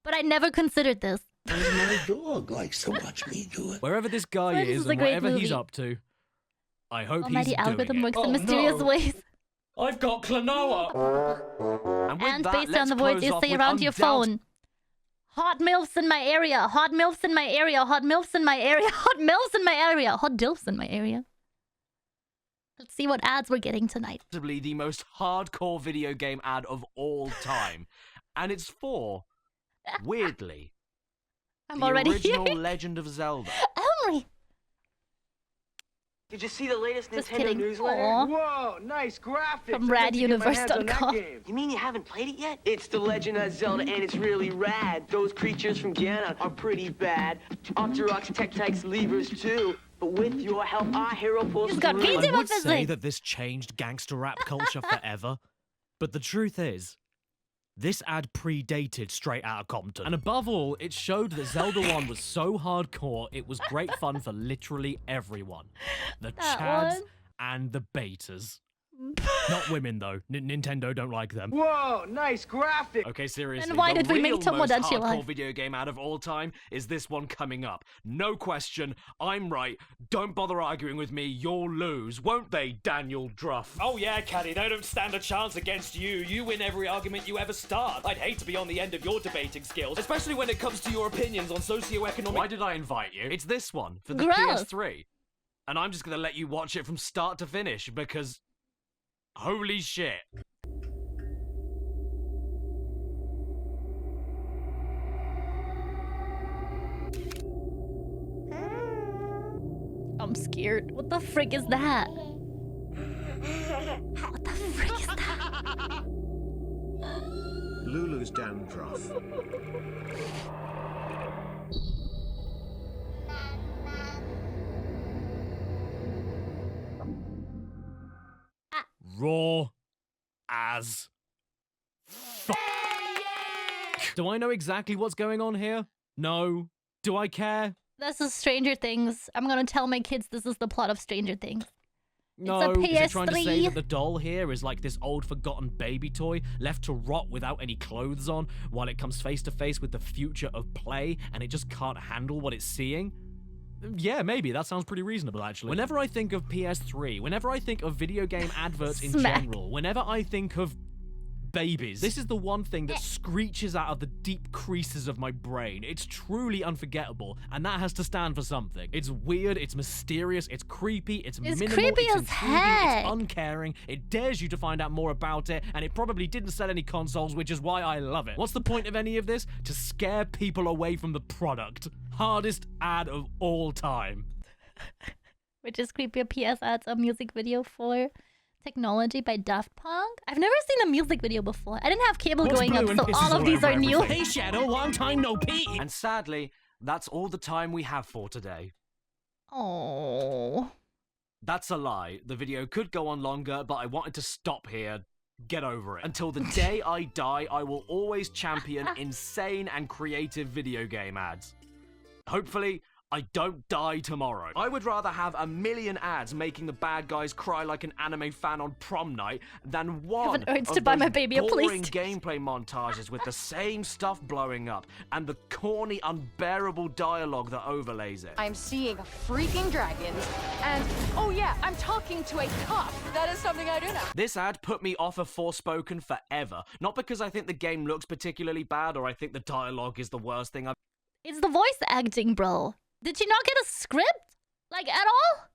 But I never considered this. My dog likes to watch me do it. Wherever this guy This is is a and great whatever he's movie. up to, I hope Almighty he's doing algorithm it. works in mysterious ways. I've got Klonoa. And based on the words you say around your phone. Hot MILFs in my area. Hot MILFs in my area. Hot MILFs in my area. Hot MILFs in my area. Hot DILFs in my area. Let's see what ads we're getting tonight. Possibly the most hardcore video game ad of all time. And it's for, weirdly, I'm the already original here. Legend of Zelda. Ellery. Did you see the latest Just Nintendo kidding. newsletter? Aw. Whoa, nice graphics. From I'd like to get my hands on that raduniverse.com. game. You mean you haven't played it yet? It's The Legend of Zelda, and it's really rad. Those creatures from Ganon are pretty bad. Octoroks, Tektites, Levers, too. But with your help, our hero pulls through. I would say that this changed gangster rap culture forever, but the truth is, this ad predated Straight Outta Compton. And above all, it showed that Zelda 1 was so hardcore, it was great fun for literally everyone. The That chads one? and the betas. Not women, though. Nintendo don't like them. Whoa, nice graphics. Okay, seriously. And why the did we make real Tomodachi most hardcore Life? video game ad of all time is this one coming up. No question, I'm right. Don't bother arguing with me. You'll lose, won't they, Daniel Druff? Oh yeah, Caddy, they don't stand a chance against you. You win every argument you ever start. I'd hate to be on the end of your debating skills, especially when it comes to your opinions on socioeconomic... Why did I invite you? It's this one for the Gross. PS3. And I'm just gonna let you watch it from start to finish because... holy shit. I'm scared. What the frick is that? What the frick is that? Lulu's dandruff. Raw as fuck. Do I know exactly what's going on here? No. Do I care? This is Stranger Things. I'm gonna tell my kids this is the plot of Stranger Things. No, it's a is it trying to say PS3. that the doll here is like this old forgotten baby toy left to rot without any clothes on while it comes face to face with the future of play and it just can't handle what it's seeing? Yeah, maybe. That sounds pretty reasonable, actually. Whenever I think of PS3, whenever I think of video game adverts in Smack. general, whenever I think of babies, this is the one thing that screeches out of the deep creases of my brain. It's truly unforgettable, and that has to stand for something. It's weird, it's mysterious, it's creepy, it's minimal, creepy it's as intriguing, heck. it's uncaring, it dares you to find out more about it, and it probably didn't sell any consoles, which is why I love it. What's the point of any of this? To scare people away from the product. Hardest ad of all time. Which is creepy. PS ads a music video for Technology by Daft Punk. I've never seen a music video before. I didn't have cable growing up, so all of these are new. Hey Shadow, long time no pee. And sadly, that's all the time we have for today. Oh. That's a lie. The video could go on longer, but I wanted to stop here. Get over it. Until the day I die, I will always champion insane and creative video game ads. Hopefully, I don't die tomorrow. I would rather have 1 million ads making the bad guys cry like an anime fan on prom night than one have an urge of to buy my those baby a boring PlayStation. gameplay montages with the same stuff blowing up and the corny, unbearable dialogue that overlays it. I'm seeing freaking dragons, and oh yeah, I'm talking to a cop. That is something I do now. This ad put me off of Forspoken forever. Not because I think the game looks particularly bad or I think the dialogue is the worst thing I've... It's the voice acting, bro. Did you not get a script? Like, at all?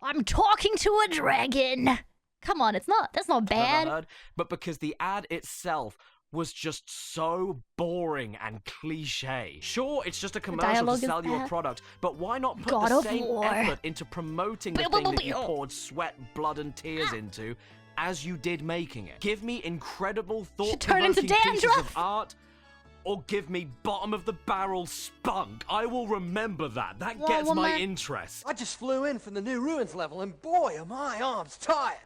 I'm talking to a dragon. Come on, that's not ever bad. heard, but because the ad itself was just so boring and cliche. Sure, it's just a commercial dialogue to is sell you a bad. product, but why not put God the of same War. effort into promoting the thing that you poured sweat, blood, and tears into as you did making it? Give me incredible, turn into thought-provoking pieces of dandruff. art, or give me bottom-of-the-barrel spunk. I will remember that. That Whoa, gets my woman. interest. I just flew in from the new ruins level, and boy, are my arms tired.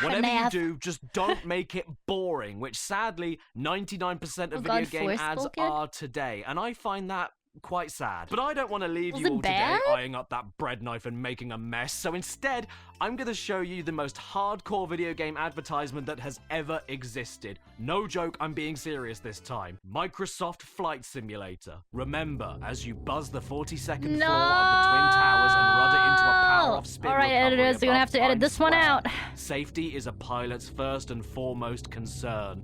Whatever you FNAF. do, just don't make it boring, which sadly 99% of Oh video God, game ads Forspoken? are today. And I find that quite sad. But I don't want to leave Was you it all bad? today eyeing up that bread knife and making a mess. So instead, I'm going to show you the most hardcore video game advertisement that has ever existed. No joke, I'm being serious this time. Microsoft Flight Simulator. Remember, as you buzz the 42nd floor of the Twin Towers and rudder into a power-off spin All right, recovery editors, you're gonna have above to edit Times this one Square. out. Safety is a pilot's first and foremost concern.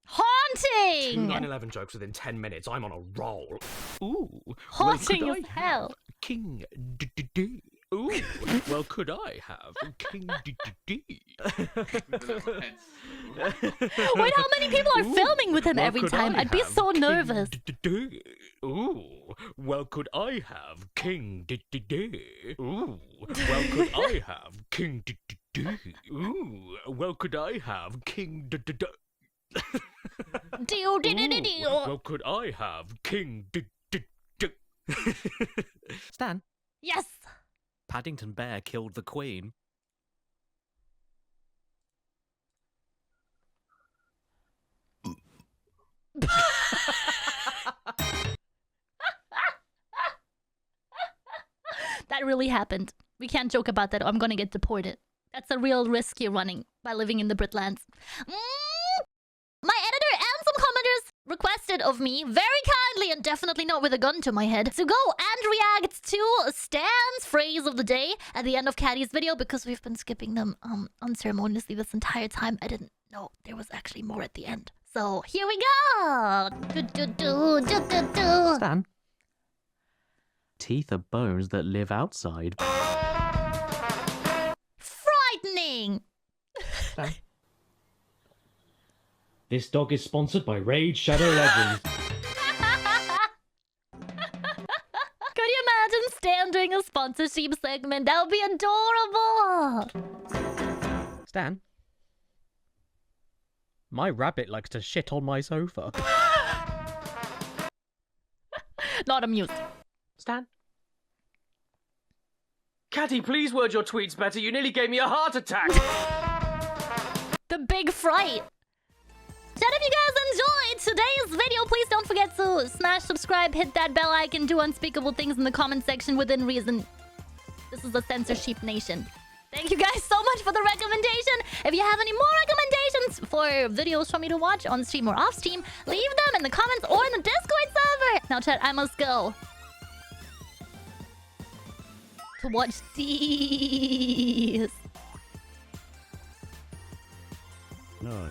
Haunting! 9/11 jokes within 10 minutes. I'm on a roll. Ooh. Haunting well, as could I hell. have King D. Ooh. Well, could I have King D? Wait, how many people are filming with him Well, every could time? I I'd be have so King nervous. D? Ooh. Well, could I have King D? Ooh. Well, could I have King D? Ooh. Well, could I have King D? Deal. Well, could I have King D? Stan, Yes. Paddington Bear killed the Queen. That really happened. We can't joke about that or I'm gonna get deported. That's a real risk you're running by living in the Britlands. My editor and some commenters requested of me, very kindly and definitely not with a gun to my head, to go and react to Stan's phrase of the day at the end of Caddy's video because we've been skipping them unceremoniously this entire time. I didn't know there was actually more at the end. So here we go! Stan? Teeth are bones that live outside. Frightening! Stan? This dog is sponsored by Raid Shadow Legends. Could you imagine Stan doing a sponsorship segment? That would be adorable! Stan? My rabbit likes to shit on my sofa. Not amused. Stan? Caddy, please word your tweets better. You nearly gave me a heart attack. The big fright. Chat, if you guys enjoyed today's video, please don't forget to smash subscribe, hit that bell icon, do unspeakable things in the comment section within reason. This is a censorship nation. Thank you guys so much for the recommendation. If you have any more recommendations for videos for me to watch on stream or off stream, leave them in the comments or in the Discord server. Now chat, I must go to watch these. No.